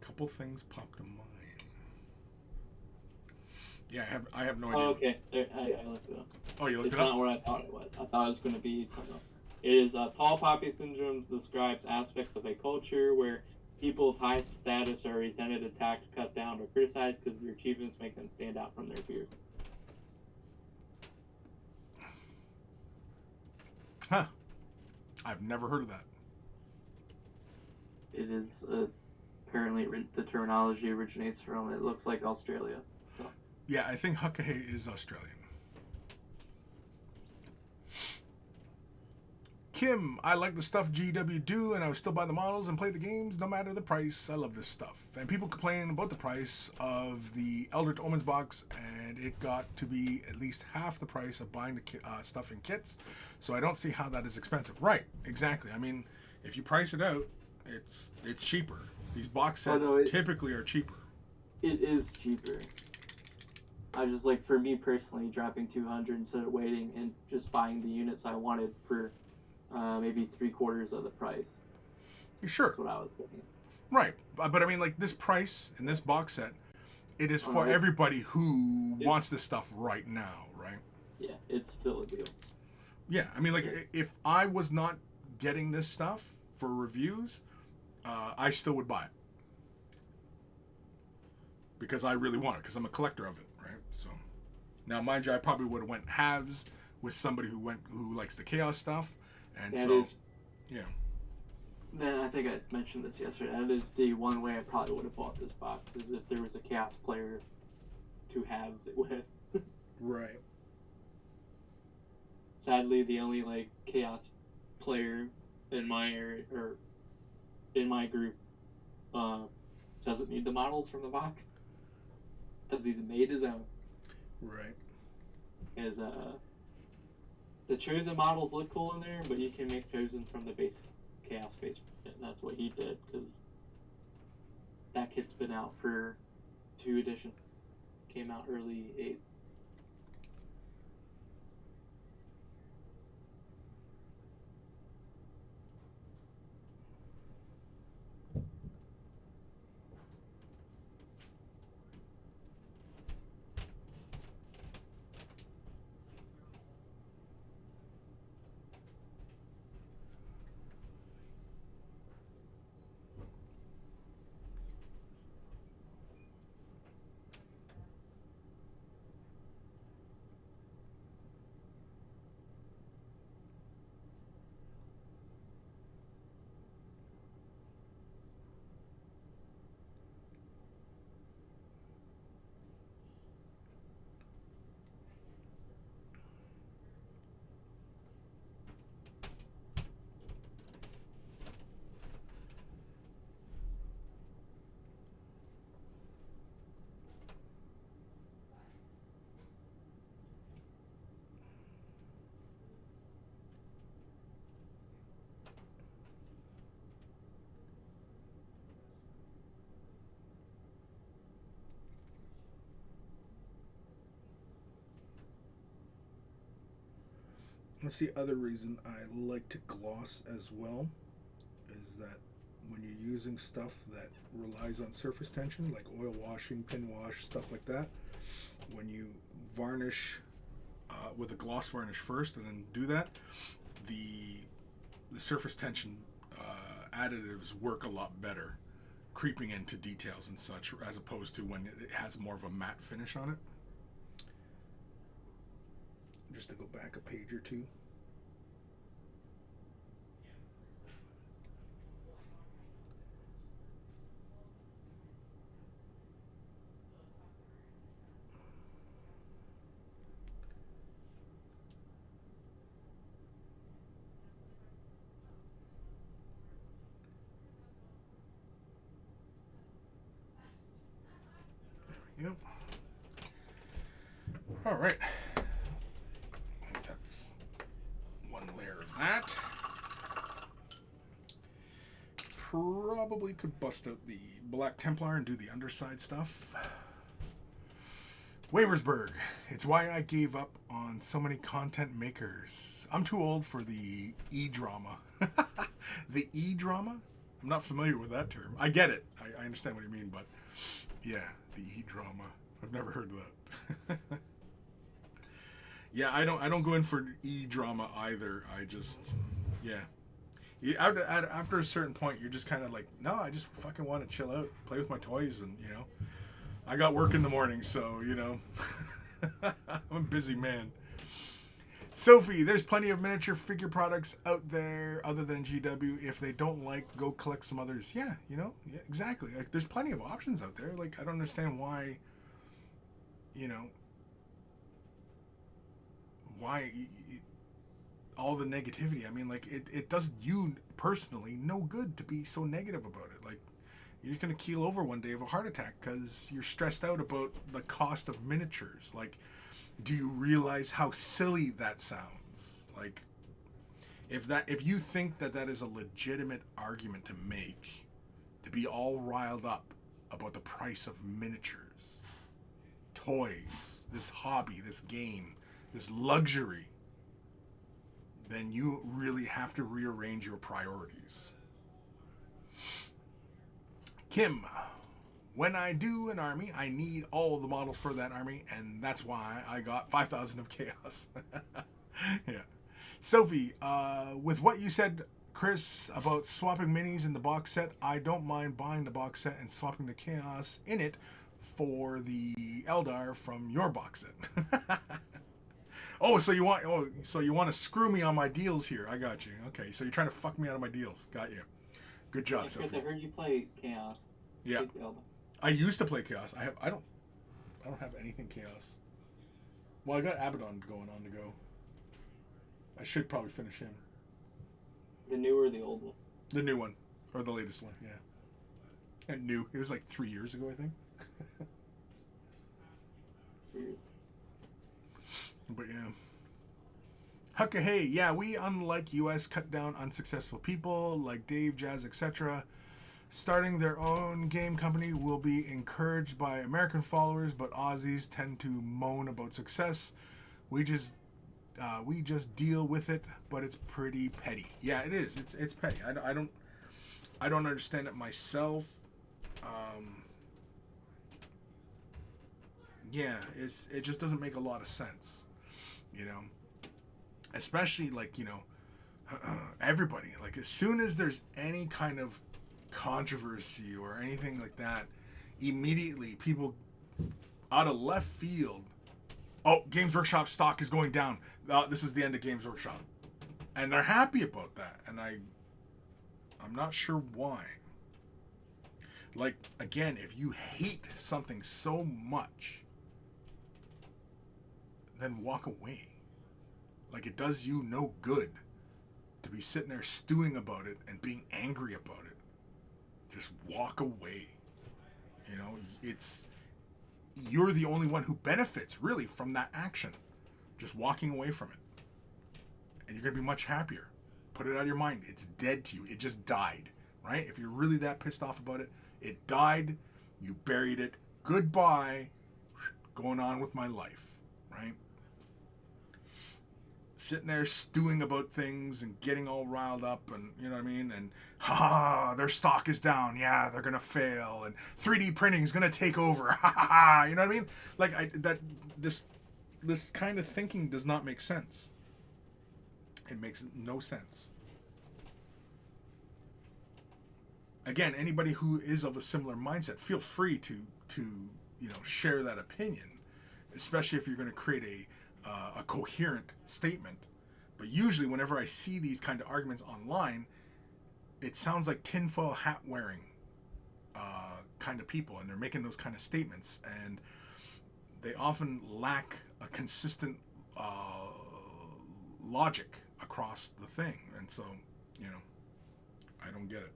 Couple things pop to mind. Yeah, I have no idea. Oh, okay. There, I looked it up. Oh, you looked it's it up? It's not what I thought it was. I thought it was going to be something else. It is tall poppy syndrome describes aspects of a culture where people of high status are resented, attacked, cut down, or criticized because their achievements make them stand out from their peers. Huh. I've never heard of that. It is apparently the terminology originates from, it looks like Australia. So. Yeah, I think Huckahey is Australian. Kim, I like the stuff GW do, and I would still buy the models and play the games no matter the price. I love this stuff. And people complain about the price of the Eldritch Omens box, and it got to be at least half the price of buying the stuff in kits. So I don't see how that is expensive. Right, exactly. I mean, if you price it out, it's cheaper. These box sets typically are cheaper. It is cheaper. I just like, for me personally, dropping 200 instead of waiting and just buying the units I wanted for maybe 3/4 of the price. Sure. That's what I was thinking. Right. But I mean, like, this price in this box set, it is for everybody who wants this stuff right now, right? Yeah, it's still a deal. Yeah, I mean, like, if I was not getting this stuff for reviews, I still would buy it. Because I really want it, because I'm a collector of it, right? So, now, mind you, I probably would have went halves with somebody who likes the chaos stuff. And yeah. Man, I think I mentioned this yesterday. That is the one way I probably would have bought this box, is if there was a chaos player to halves it with. Right. Sadly, the only chaos player in my area or in my group doesn't need the models from the box because he's made his own. Right. Because the chosen models look cool in there, but you can make chosen from the basic chaos base. And that's what he did, because that kit's been out for 2 edition. Came out early 8. That's the other reason I like to gloss as well, is that when you're using stuff that relies on surface tension, like oil washing, pin wash, stuff like that, when you varnish with a gloss varnish first and then do that, the surface tension additives work a lot better, creeping into details and such, as opposed to when it has more of a matte finish on it. Just to go back a page or two. Yep. All right. That's one layer of that. Probably could bust out the Black Templar and do the underside stuff. Waversburg. It's why I gave up on so many content makers. I'm too old for the E-drama. The E-drama? I'm not familiar with that term. I get it. I understand what you mean, but yeah, the E-drama. I've never heard of that. Yeah, I don't go in for E-drama either. I just, yeah. After a certain point, you're just kind of like, no, I just fucking want to chill out, play with my toys, and, you know, I got work in the morning, so, you know, I'm a busy man. Sophie, there's plenty of miniature figure products out there other than GW. If they don't like, go collect some others. Yeah, you know, yeah, exactly. Like, there's plenty of options out there. Like, I don't understand why, you know, why all the negativity. I mean, like, it does you personally no good to be so negative about it. Like, you're just going to keel over one day of a heart attack because you're stressed out about the cost of miniatures. Like, do you realize how silly that sounds? Like, if you think that is a legitimate argument to make, to be all riled up about the price of miniatures, toys, this hobby, this game, this luxury, then you really have to rearrange your priorities. Kim, when I do an army, I need all the models for that army, and that's why I got 5,000 of Chaos. Yeah. Sophie, with what you said, Chris, about swapping minis in the box set, I don't mind buying the box set and swapping the Chaos in it for the Eldar from your box set. So you want to screw me on my deals here. I got you. Okay, so you're trying to fuck me out of my deals. Got you. Good job, Chris, Sophie. I heard you play Chaos. Yeah. I used to play Chaos. I don't have anything Chaos. Well, I got Abaddon going on to go. I should probably finish him. The new or the old one? The new one. Or the latest one, yeah. And new. It was like 3 years ago, I think. 3 years. But yeah. Hucka hey, yeah, we, unlike US, cut down unsuccessful people like Dave, Jazz, etc. Starting their own game company will be encouraged by American followers, but Aussies tend to moan about success. We just deal with it, but it's pretty petty. Yeah, it is. It's petty. I don't understand it myself. Yeah, it just doesn't make a lot of sense. You know, especially like, you know, everybody, like, as soon as there's any kind of controversy or anything like that, immediately people out of left field, oh, Games Workshop stock is going down. This is the end of Games Workshop, and they're happy about that. And I'm not sure why. Like, again, if you hate something so much, then walk away. Like, it does you no good to be sitting there stewing about it and being angry about it. Just walk away. You know, you're the only one who benefits, really, from that action. Just walking away from it. And you're going to be much happier. Put it out of your mind. It's dead to you. It just died, right? If you're really that pissed off about it, it died. You buried it. Goodbye. Going on with my life, right? sitting there stewing about things and getting all riled up, and you know what I mean, and their stock is down, yeah, they're gonna fail, and 3D printing is gonna take over, you know what I mean? Like this kind of thinking does not make sense. It makes no sense. Again, anybody who is of a similar mindset, feel free to share that opinion, especially if you're going to create a coherent statement. But usually whenever I see these kind of arguments online, it sounds like tinfoil hat wearing kind of people, and they're making those kind of statements, and they often lack a consistent logic across the thing. And so, I don't get it.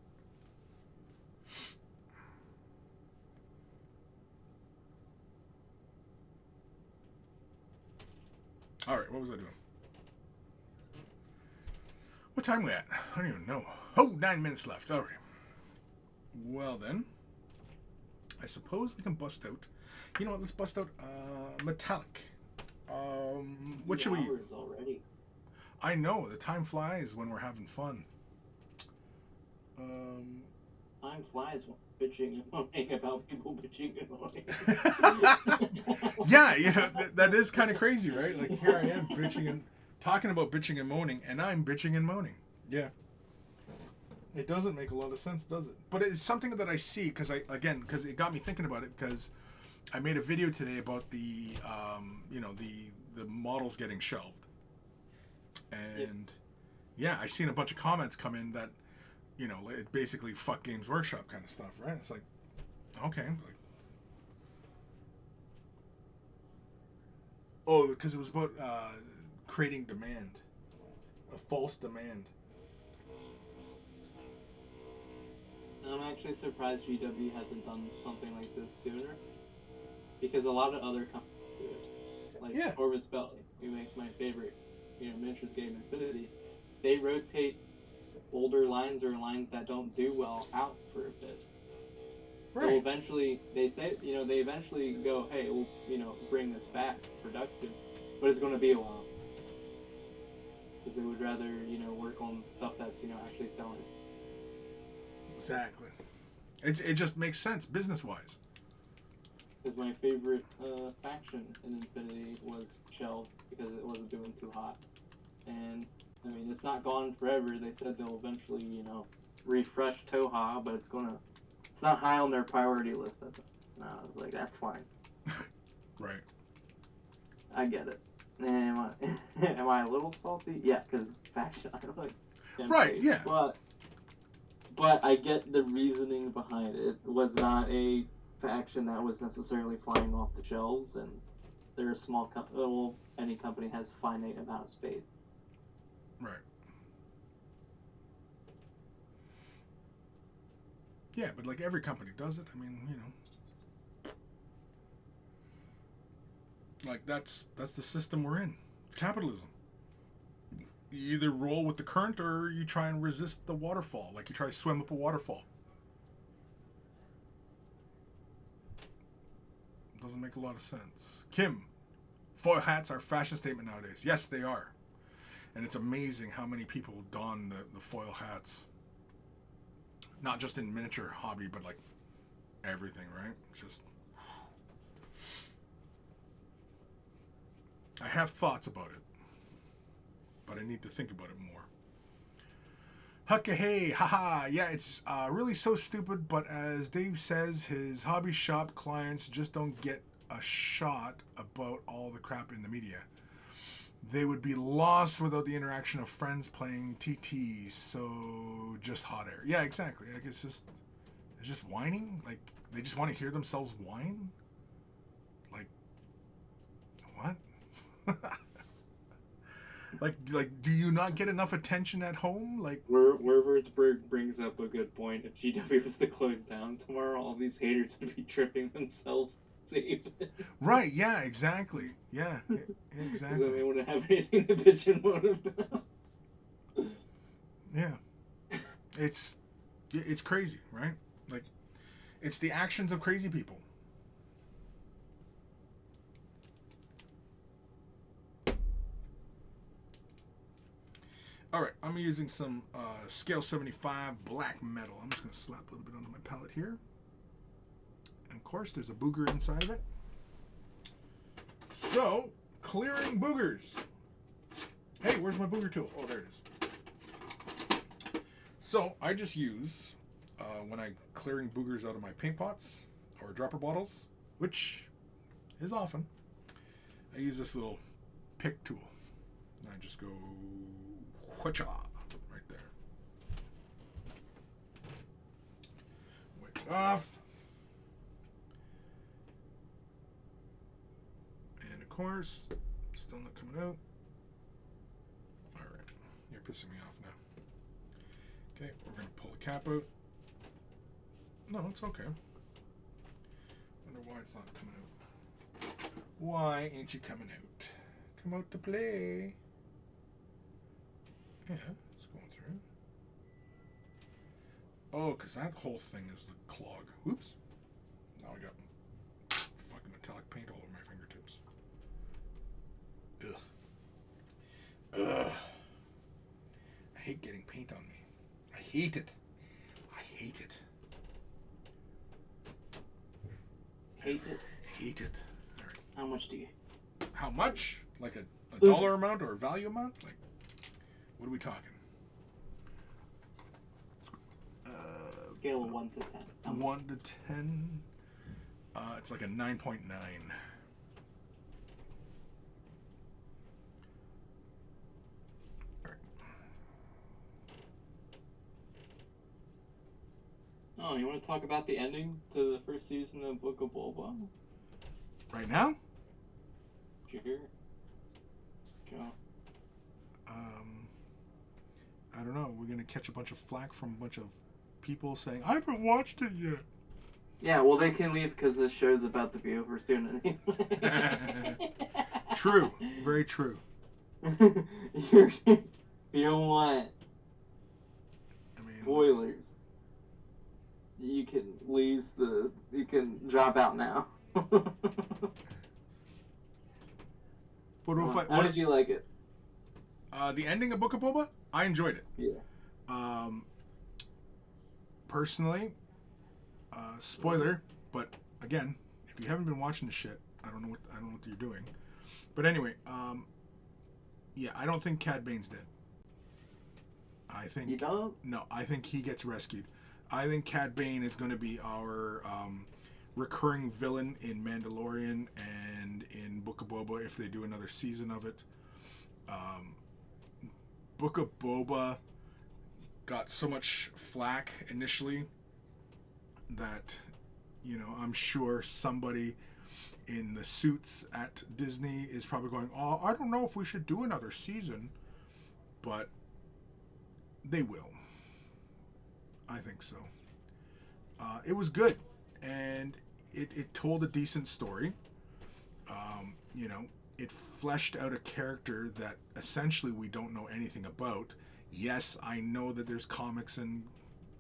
All right, what was I doing? What time are we at? I don't even know. Oh, 9 minutes left. All right. Well, then, I suppose we can bust out. You know what? Let's bust out metallic. What should we? Hours already. I know, the time flies when we're having fun. Time flies when bitching and moaning about people bitching and moaning. Yeah, that is kind of crazy, right? Like, here I am bitching and talking about bitching and moaning, and I'm bitching and moaning. Yeah. It doesn't make a lot of sense, does it? But it's something that I see, because it got me thinking about it, because I made a video today about the models getting shelved. And yeah, I seen a bunch of comments come in that, it basically fuck Games Workshop kind of stuff, right? It's like, okay. Like, because it was about creating demand. A false demand. I'm actually surprised GW hasn't done something like this sooner. Because a lot of other companies do it. Like Orvis Belly, who makes my favorite miniatures game, Infinity. They rotate older lines or lines that don't do well out for a bit. Right. So eventually, they eventually go, hey, we'll, bring this back productive, but it's going to be a while. Because they would rather, work on stuff that's, actually selling. Exactly. It just makes sense business-wise. Because my favorite faction in Infinity was shelved because it wasn't doing too hot. And, I mean, it's not gone forever. They said they'll eventually, refresh Toha, but it's not high on their priority list. No, I was like, that's fine. Right. I get it. Am I a little salty? Yeah, because faction, I don't like. Right, yeah. But I get the reasoning behind it. It was not a faction that was necessarily flying off the shelves, and they're a small company. Well, any company has a finite amount of space. Right. Yeah, but like every company does it. I mean, like that's the system we're in. It's capitalism. You either roll with the current or you try and resist the waterfall. Like you try to swim up a waterfall. Doesn't make a lot of sense. Kim, foil hats are a fashion statement nowadays. Yes, they are. And it's amazing how many people don the foil hats. Not just in miniature hobby, but like everything, right? It's just... I have thoughts about it. But I need to think about it more. Hucka hey, haha, yeah, it's really so stupid, but as Dave says, his hobby shop clients just don't get a shot about all the crap in the media. They would be lost without the interaction of friends playing TT, so just hot air. Yeah, exactly. Like it's just whining. Like they just want to hear themselves whine. Like what? like do you not get enough attention at home? Like Werversberg brings up a good point. If GW was to close down tomorrow, all these haters would be tripping themselves to save it. Right, yeah, exactly. Yeah, exactly. They wouldn't have anything to bitch and moan about. Yeah. It's crazy, right? Like it's the actions of crazy people. All right, I'm using some scale 75 black metal. I'm just going to slap a little bit onto my palette here. And of course, there's a booger inside of it. So, clearing boogers. Hey, where's my booger tool? Oh, there it is. So, I just use, when I'm clearing boogers out of my paint pots or dropper bottles, which is often, I use this little pick tool. And I just go, whatcha, right there. Wipe it off. And of course, still not coming out. Alright, you're pissing me off now. Okay, we're going to pull the cap out. No, it's okay. Wonder why it's not coming out. Why ain't you coming out? Come out to play. Yeah, it's going through. Oh, because that whole thing is the clog. Whoops. Now I got fucking metallic paint all over my fingertips. Ugh. I hate getting paint on me. I hate it. I hate it. Hate it? Hate it. All right. How much do you? How much? Like a dollar amount or a value amount? Like, what are we talking? Scale of 1 to 10. 1 to 10. It's like a 9.9. All right. Oh, you want to talk about the ending to the first season of Book of Boba? Right now? Sure. I don't know. We're gonna catch a bunch of flack from a bunch of people saying I haven't watched it yet. Yeah, well, they can leave because this show's about to be over soon anyway. True. Very true. You don't want I mean, spoilers. You can you can drop out now. But How did you like it? The ending of Book of Boba, I enjoyed it. Yeah. Personally, spoiler, but again, if you haven't been watching the shit, I don't know what you're doing. But anyway, yeah, I don't think Cad Bane's dead. I think You don't? No, I think he gets rescued. I think Cad Bane is going to be our recurring villain in Mandalorian and in Book of Boba if they do another season of it. Book of Boba got so much flack initially that, you know, I'm sure somebody in the suits at Disney is probably going, oh, I don't know if we should do another season, but they will. I think so. It was good, and it told a decent story. You know, it fleshed out a character that essentially we don't know anything about. Yes, I know that there's comics and,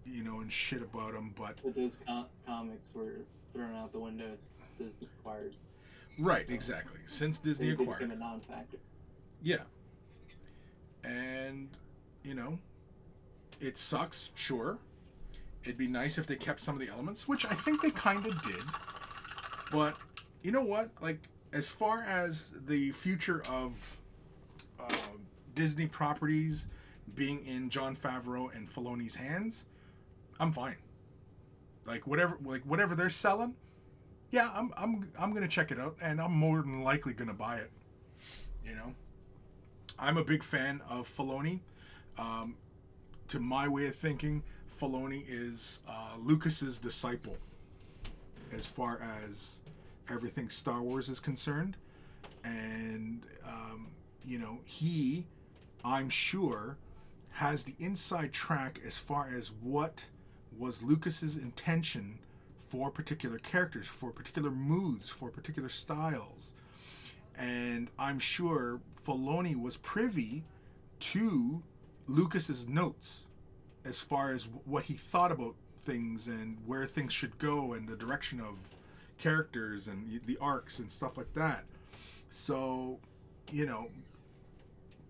you know, and shit about him, but Those comics were thrown out the windows. Disney acquired. Right, exactly. Since Disney They acquired. became a non-factor. Yeah. And, you know, it sucks, sure. It'd be nice if they kept some of the elements, which I think they kind of did. But, you know what? Like, as far as the future of Disney properties being in Jon Favreau and Filoni's hands, I'm fine. Like whatever they're selling, yeah, I'm gonna check it out, and I'm more than likely gonna buy it. You know, I'm a big fan of Filoni. To my way of thinking, Filoni is Lucas's disciple as far as everything Star Wars is concerned, and you know, he, I'm sure, has the inside track as far as what was Lucas's intention for particular characters, for particular moods, for particular styles. And I'm sure Filoni was privy to Lucas's notes as far as what he thought about things and where things should go and the direction of characters and the arcs and stuff like that. So, you know,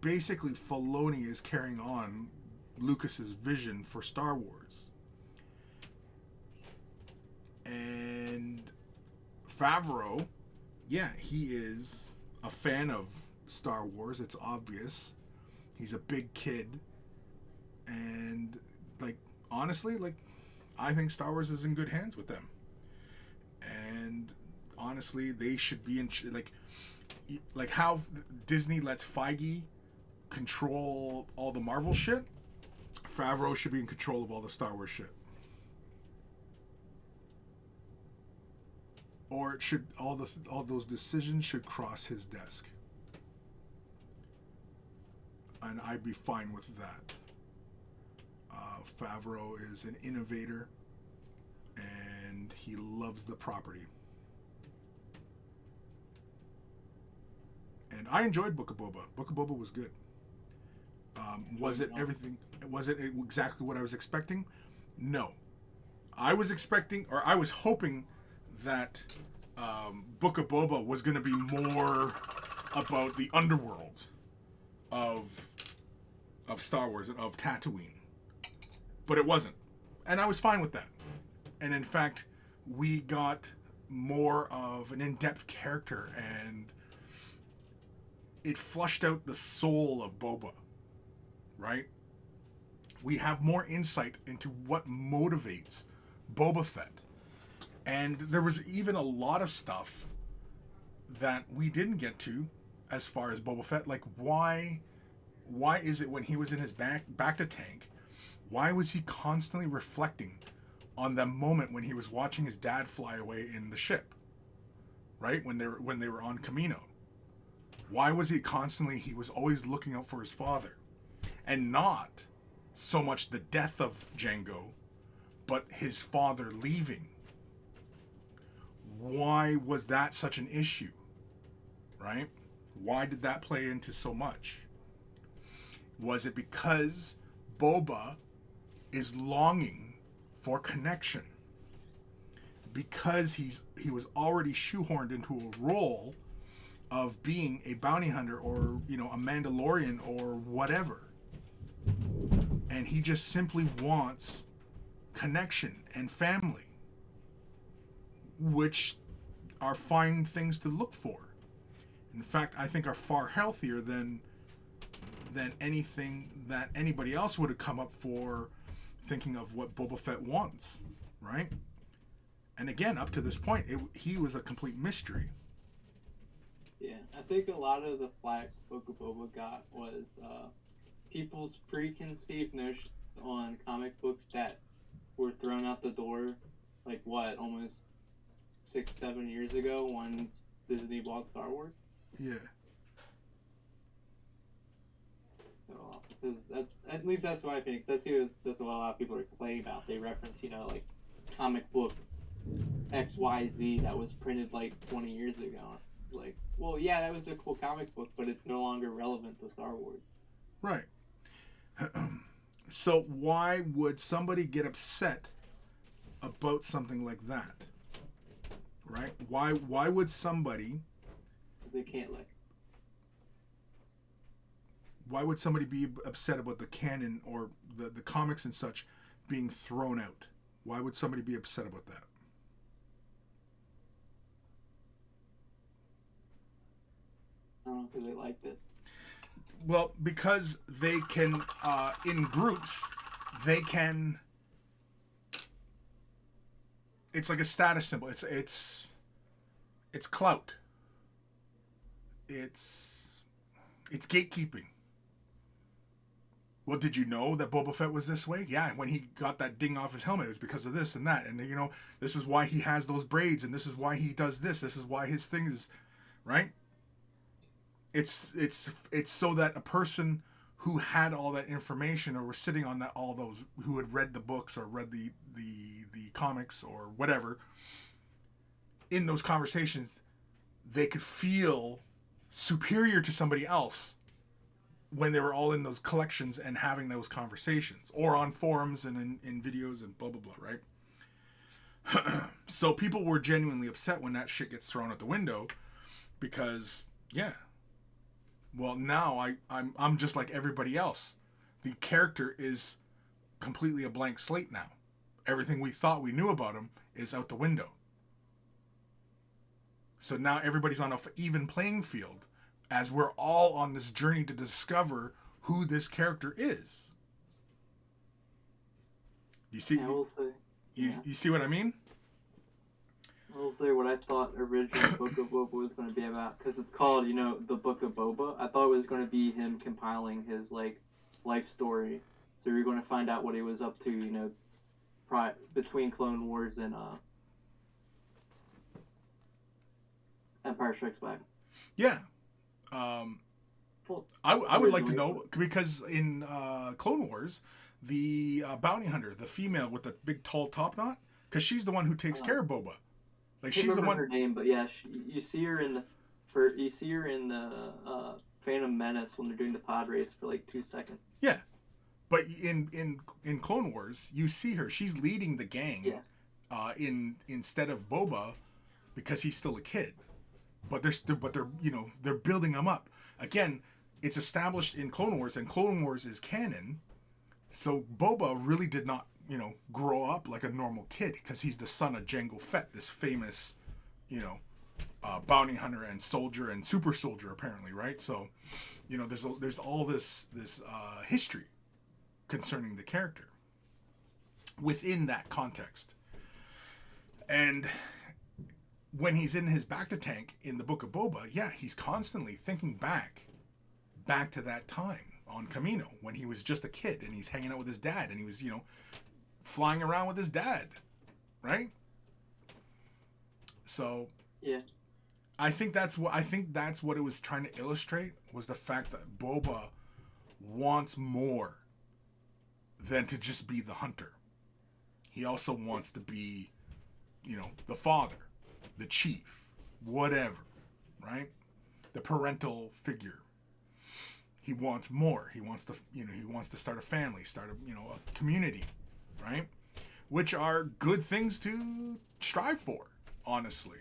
basically Filoni is carrying on Lucas's vision for Star Wars. And Favreau, yeah, he is a fan of Star Wars. It's obvious. He's a big kid. And, like, honestly, like, I think Star Wars is in good hands with them. And, honestly, they should be in, like how Disney lets Feige control all the Marvel shit, Favreau should be in control of all the Star Wars shit. Or it should all those decisions should cross his desk. And I'd be fine with that. Favreau is an innovator, and he loves the property. And I enjoyed Book of Boba. Book of Boba was good. Was it everything? Was it exactly what I was expecting? No. I was expecting, or I was hoping that Book of Boba was going to be more about the underworld of Star Wars and of Tatooine. But it wasn't. And I was fine with that. And in fact, we got more of an in-depth character, and it flushed out the soul of Boba, right? We have more insight into what motivates Boba Fett. And there was even a lot of stuff that we didn't get to as far as Boba Fett. Like, why is it when he was in his bacta tank, why was he constantly reflecting on the moment when he was watching his dad fly away in the ship, right? When they were on Kamino. Why was he was always looking out for his father, and not so much the death of Jango, but his father leaving? Why was that such an issue, right? Why did that play into so much? Was it because Boba is longing for connection? Because he was already shoehorned into a role of being a bounty hunter, or, you know, a Mandalorian or whatever. And he just simply wants connection and family, which are fine things to look for. In fact, I think are far healthier than anything that anybody else would have come up for thinking of what Boba Fett wants, right? And again, up to this point, he was a complete mystery. Yeah, I think a lot of the flack Book of Boba got was people's preconceived notions on comic books that were thrown out the door, like what, almost 6-7 years ago when Disney bought Star Wars. Yeah. So, at least that's my opinion. That's what a lot of people are complaining about. They reference, like comic book XYZ that was printed like 20 years ago. It's like, well, yeah, that was a cool comic book, but it's no longer relevant to Star Wars. Right. So why would somebody get upset about something like that? Right? Why would somebody? Because they can't like. Why would somebody be upset about the canon or the comics and such being thrown out? Why would somebody be upset about that? I don't know, because they liked it. Well, because they can, in groups, they can. It's like a status symbol. It's clout. It's gatekeeping. Well, did you know that Boba Fett was this way? Yeah, when he got that ding off his helmet, it was because of this and that. And, this is why he has those braids, and this is why he does this. This is why his thing is, right? It's so that a person who had all that information, or was sitting on that, all those who had read the books or read the comics or whatever, in those conversations, they could feel superior to somebody else when they were all in those collections and having those conversations, or on forums and in videos and blah, blah, blah, right? So people were genuinely upset when that shit gets thrown out the window because, yeah, Well, now I'm just like everybody else. The character is completely a blank slate now. Everything we thought we knew about him is out the window. So now everybody's on an even playing field as we're all on this journey to discover who this character is. You see? I will say. You see what I mean? I will say what I thought original Book of Boba was going to be about, because it's called, the Book of Boba. I thought it was going to be him compiling his life story. So you're going to find out what he was up to, between Clone Wars and Empire Strikes Back. Yeah. Well, I would like to know, because in Clone Wars, the bounty hunter, the female with the big tall top knot, because she's the one who takes care of Boba. Like, she's the one. Her name, but yeah, you see her in the Phantom Menace when they're doing the pod race for like 2 seconds. Yeah, but in Clone Wars, you see her. She's leading the gang. Yeah. Instead of Boba, because he's still a kid. But they're building him up. Again, it's established in Clone Wars, and Clone Wars is canon. So Boba really did not, grow up like a normal kid, because he's the son of Jango Fett, this famous, bounty hunter and soldier and super soldier, apparently, right? So, there's all this history concerning the character within that context. And when he's in his Bacta tank in the Book of Boba, yeah, he's constantly thinking back to that time on Kamino when he was just a kid and he's hanging out with his dad and he was, flying around with his dad, right? So yeah, I think that's what it was trying to illustrate, was the fact that Boba wants more than to just be the hunter. He also wants to be, the father, the chief, whatever, right? The parental figure. He wants more. He wants to start a family, start a community, right? Which are good things to strive for, honestly.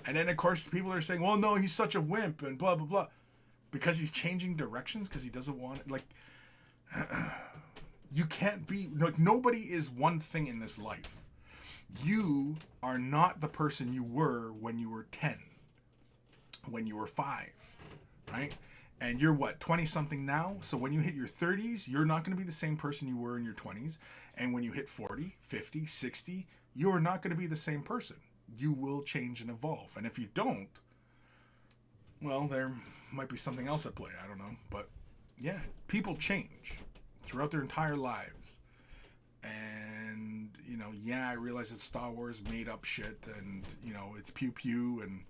And then, of course, people are saying, well, no, he's such a wimp and blah, blah, blah. Because he's changing directions, because he doesn't want it. You can't be, nobody is one thing in this life. You are not the person you were when you were 10, when you were 5, right? And you're 20-something now? So when you hit your 30s, you're not going to be the same person you were in your 20s. And when you hit 40, 50, 60, you're not going to be the same person. You will change and evolve. And if you don't, well, there might be something else at play. I don't know. But yeah, people change throughout their entire lives. And, I realize that Star Wars made up shit and, it's pew-pew and,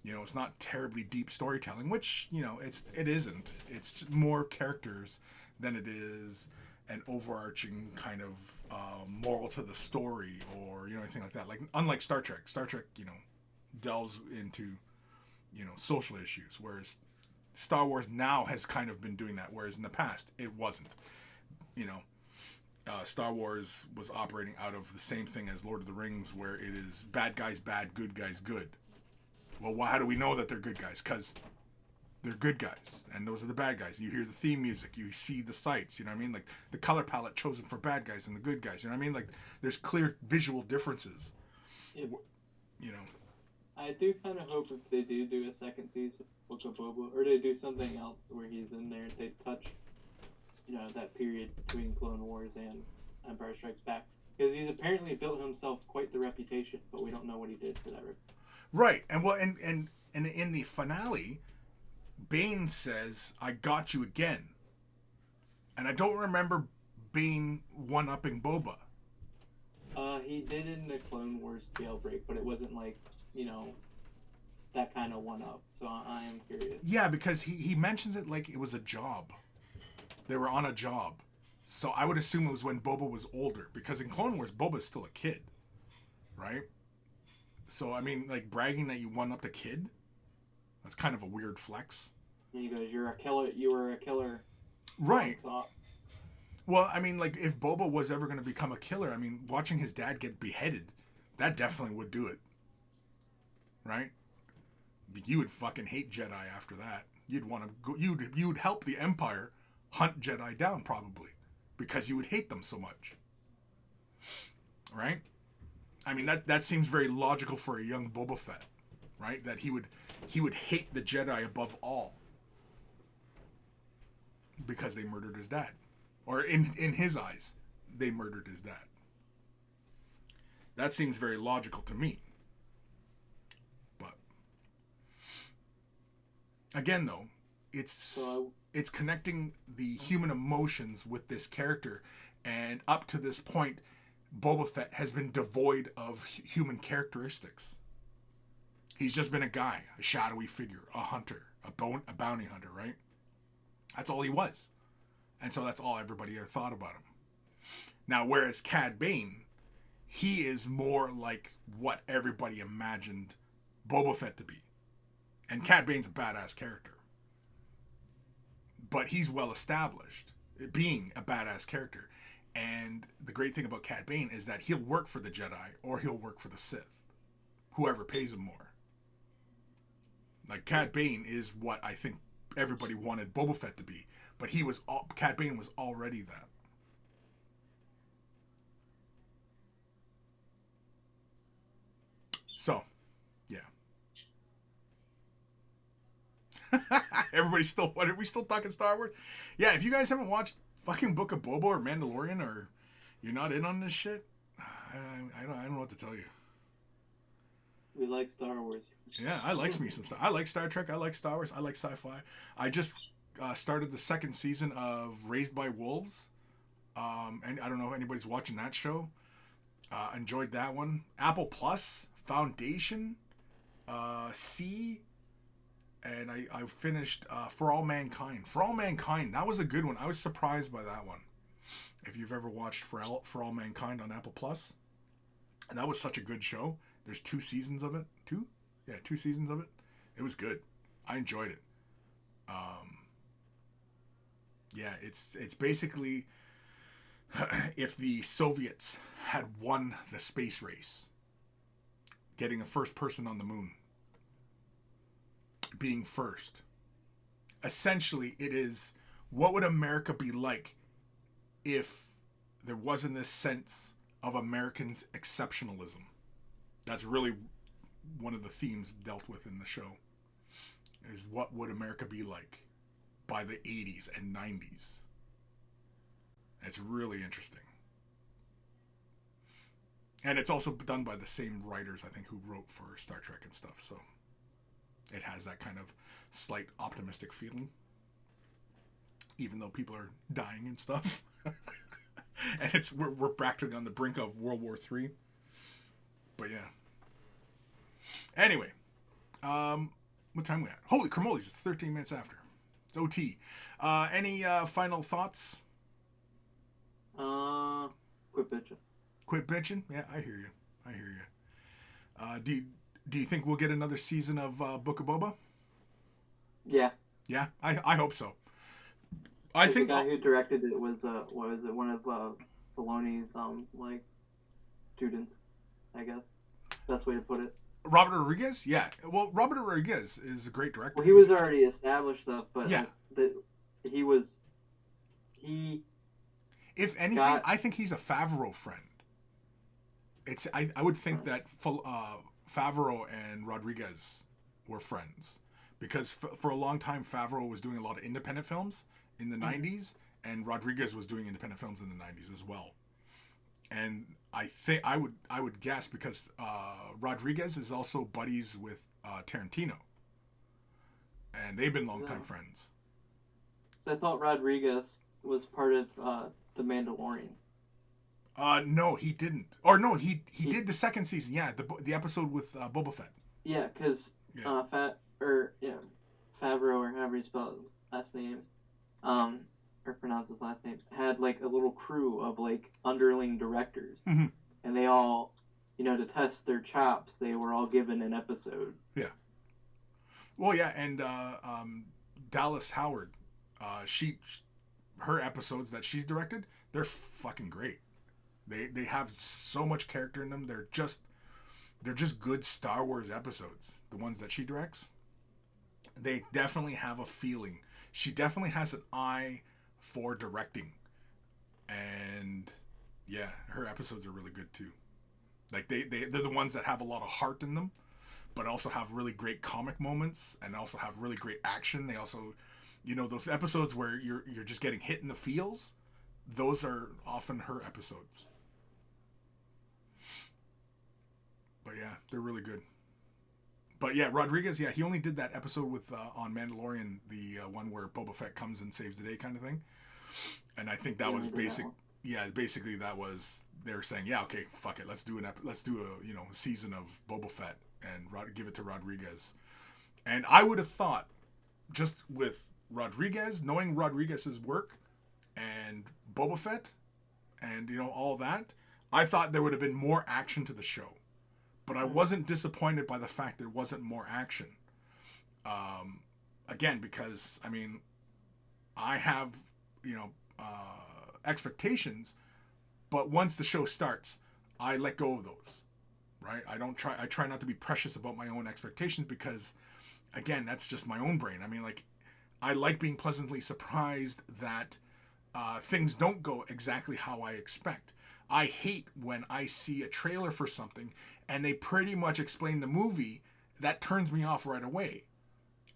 it's not terribly deep storytelling, which, it isn't. It's just more characters than it is an overarching kind of moral to the story or, anything like that. Like, unlike Star Trek, delves into, social issues, whereas Star Wars now has kind of been doing that, whereas in the past, it wasn't. Star Wars was operating out of the same thing as Lord of the Rings, where it is bad guys bad, good guys good. Well, how do we know that they're good guys? Because they're good guys, and those are the bad guys. You hear the theme music, you see the sights, you know what I mean? Like, the color palette chosen for bad guys and the good guys, you know what I mean? Like, there's clear visual differences. Yep. I do kind of hope if they do a second season of Book of Boba, or they do something else where he's in there, they touch that period between Clone Wars and Empire Strikes Back. Because he's apparently built himself quite the reputation, but we don't know what he did for that reputation. Right. And in the finale, Bane says, I got you again. And I don't remember Bane one-upping Boba. He did in the Clone Wars jailbreak, but it wasn't that kind of one-up. So I am curious. Yeah, because he mentions it like it was a job. They were on a job. So I would assume it was when Boba was older. Because in Clone Wars, Boba's still a kid. Right? So, I mean, like, bragging that you one-upped a kid? That's kind of a weird flex. And he goes, you're a killer. You were a killer. Right. Well, I mean, like, if Boba was ever going to become a killer, I mean, watching his dad get beheaded, that definitely would do it. Right? You would fucking hate Jedi after that. You'd want to go. You'd help the Empire hunt Jedi down probably, because you would hate them so much. Right? I mean that seems very logical for a young Boba Fett, right? That he would hate the Jedi above all because they murdered his dad, or in his eyes, they murdered his dad. That seems very logical to me. But again, though, it's connecting the human emotions with this character, and up to this point, Boba Fett has been devoid of human characteristics. He's just been a guy, a shadowy figure, a hunter, a bounty hunter, right? That's all he was. And so that's all everybody ever thought about him. Now, whereas Cad Bane, he is more like what everybody imagined Boba Fett to be. And Cad Bane's a badass character. But he's well established, being a badass character. And the great thing about Cad Bane is that he'll work for the Jedi or he'll work for the Sith. Whoever pays him more. Like, Cad Bane is what I think everybody wanted Boba Fett to be. But Cad Bane was already that. So, yeah. Everybody's still, what, are we still talking Star Wars? Yeah, if you guys haven't watched fucking Book of Boba or Mandalorian, or you're not in on this shit, I don't know what to tell you. We like Star Wars. Yeah, I like me some stuff. I like Star Trek. I like Star Wars. I like sci-fi. I just started the second season of Raised by Wolves. And I don't know if anybody's watching that show. Enjoyed that one. Apple Plus, Foundation, C, and I finished For All Mankind. For All Mankind, that was a good one. I was surprised by that one. If you've ever watched For All Mankind on Apple Plus, and that was such a good show. There's 2 seasons of it. 2? Yeah, 2 seasons of it. It was good. I enjoyed it. Yeah, it's basically if the Soviets had won the space race, getting a first person on the moon, being first. Essentially, it is, what would America be like if there wasn't this sense of Americans' exceptionalism? That's really one of the themes dealt with in the show, is what would America be like by the 80s and 90s. It's really interesting. And it's also done by the same writers, I think, who wrote for Star Trek and stuff, so it has that kind of slight optimistic feeling, even though people are dying and stuff. And we're practically on the brink of World War III. But yeah. Anyway, what time we at? Holy cramoles, it's 13 minutes after. It's OT. Any final thoughts? Quit bitching. Quit bitching? Yeah, I hear you. Do you think we'll get another season of Book of Boba? Yeah. Yeah, I hope so. I think the guy who directed it was one of Filoni's students, I guess. Best way to put it. Robert Rodriguez? Yeah. Well, Robert Rodriguez is a great director. Well, he was already established stuff, but yeah. If anything, I think he's a Favreau friend. I would think that Favreau and Rodriguez were friends, because for a long time Favreau was doing a lot of independent films in the 90s, and Rodriguez was doing independent films in the 90s as well. And I think I would guess because Rodriguez is also buddies with Tarantino, and they've been longtime friends. So I thought Rodriguez was part of The Mandalorian. No, he didn't. Or no, he did the second season. Yeah, the episode with Boba Fett. Yeah, because Favreau, or however you spell his last name, or pronounce his last name, had like a little crew of like underling directors, mm-hmm. and they all, to test their chops, they were all given an episode. Yeah. Well, yeah, and Dallas Howard, her episodes that she's directed, they're fucking great. They have so much character in them. They're just good Star Wars episodes. The ones that she directs. They definitely have a feeling. She definitely has an eye for directing. And yeah, her episodes are really good too. Like they're the ones that have a lot of heart in them, but also have really great comic moments and also have really great action. They also, those episodes where you're just getting hit in the feels, those are often her episodes. But yeah, they're really good. But yeah, Rodriguez, yeah, he only did that episode with on Mandalorian, the one where Boba Fett comes and saves the day kind of thing. And I think that was basic. Yeah, basically that was they're saying, yeah, okay, fuck it, let's do a season of Boba Fett and give it to Rodriguez. And I would have thought, just with Rodriguez, knowing Rodriguez's work and Boba Fett, and all that, I thought there would have been more action to the show. But I wasn't disappointed by the fact there wasn't more action. Again, because I have expectations, but once the show starts, I let go of those. Right? I try not to be precious about my own expectations because, again, that's just my own brain. I like being pleasantly surprised that things don't go exactly how I expect. I hate when I see a trailer for something and they pretty much explain the movie. That turns me off right away.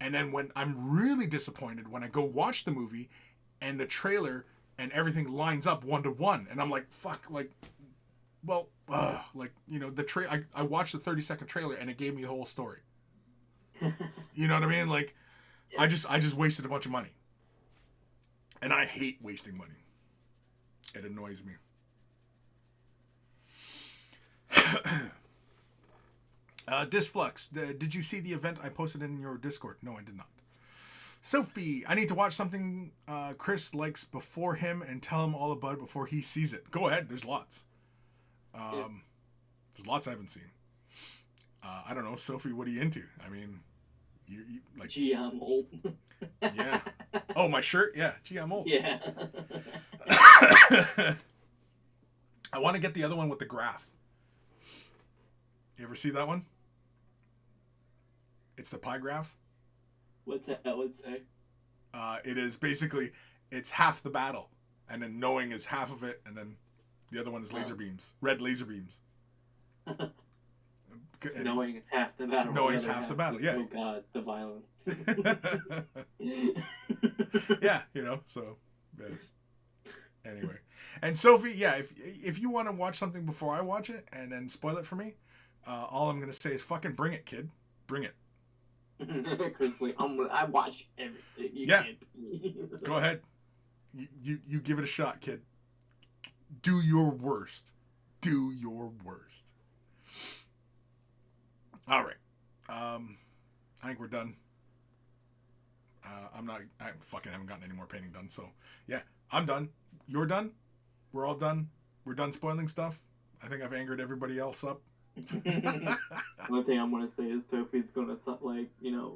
And then when I'm really disappointed when I go watch the movie and the trailer and everything lines up 1-to-1 and I'm like, fuck, like, well, I watched the 30-second trailer and it gave me the whole story. You know what I mean? Like, I just wasted a bunch of money. And I hate wasting money. It annoys me. Disflux, did you see the event I posted in your Discord? No, I did not. Sophie, I need to watch something Chris likes before him and tell him all about it before he sees it. Go ahead, there's lots. There's lots I haven't seen. I don't know, Sophie, what are you into? You like... Gee, I'm old. Yeah. Oh, my shirt? Yeah, gee, I'm old. Yeah. I want to get the other one with the graph. You ever see that one? It's the pie graph. What's that would say? It is basically, it's half the battle. And then knowing is half of it. And then the other one is laser beams. Red laser beams. Knowing is half the battle. Knowing is half the battle, yeah. Oh God, the violence. Yeah, so, yeah. Anyway. And Sophie, yeah, if you want to watch something before I watch it and then spoil it for me, all I'm going to say is fucking bring it, kid. Bring it. Chris, like, I watch everything. You yeah. can't. Go ahead. You give it a shot, kid. Do your worst. Do your worst. All right. I think we're done. I haven't gotten any more painting done. So yeah, I'm done. You're done. We're all done. We're done spoiling stuff. I think I've angered everybody else up. One thing I'm going to say is Sophie's going to, like,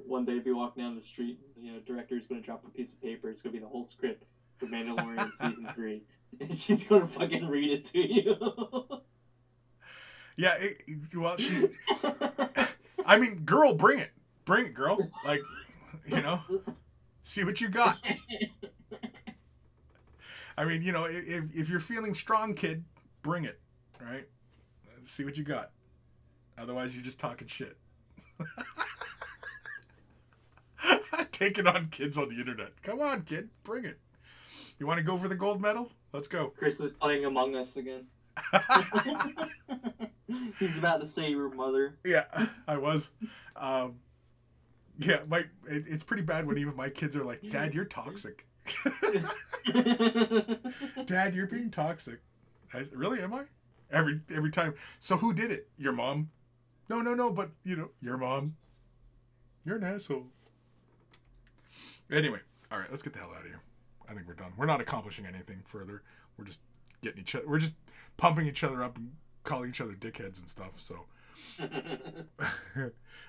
one day if you walk down the street, director's going to drop a piece of paper. It's going to be the whole script for Mandalorian Season 3. And she's going to fucking read it to you. Yeah, girl, bring it. Bring it, girl. Like, see what you got. If you're feeling strong, kid, bring it. Right? See what you got. Otherwise, you're just talking shit. Taking on kids on the internet. Come on, kid. Bring it. You want to go for the gold medal? Let's go. Chris is playing Among Us again. He's about to say your mother. Yeah, I was. Yeah, it's pretty bad when even my kids are like, Dad, you're toxic. Dad, you're being toxic. Really, am I? Every time. So who did it? Your mom? No, but, your mom. You're an asshole. Anyway, all right, let's get the hell out of here. I think we're done. We're not accomplishing anything further. We're just we're just pumping each other up and calling each other dickheads and stuff, so.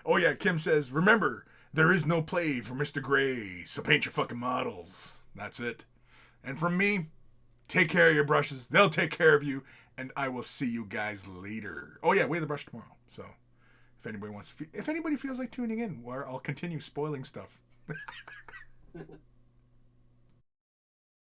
Oh yeah, Kim says, remember, there is no play for Mr. Gray, so paint your fucking models. That's it. And from me, take care of your brushes. They'll take care of you. And I will see you guys later. Oh, yeah, weigh the brush tomorrow. So If anybody feels like tuning in, I'll continue spoiling stuff.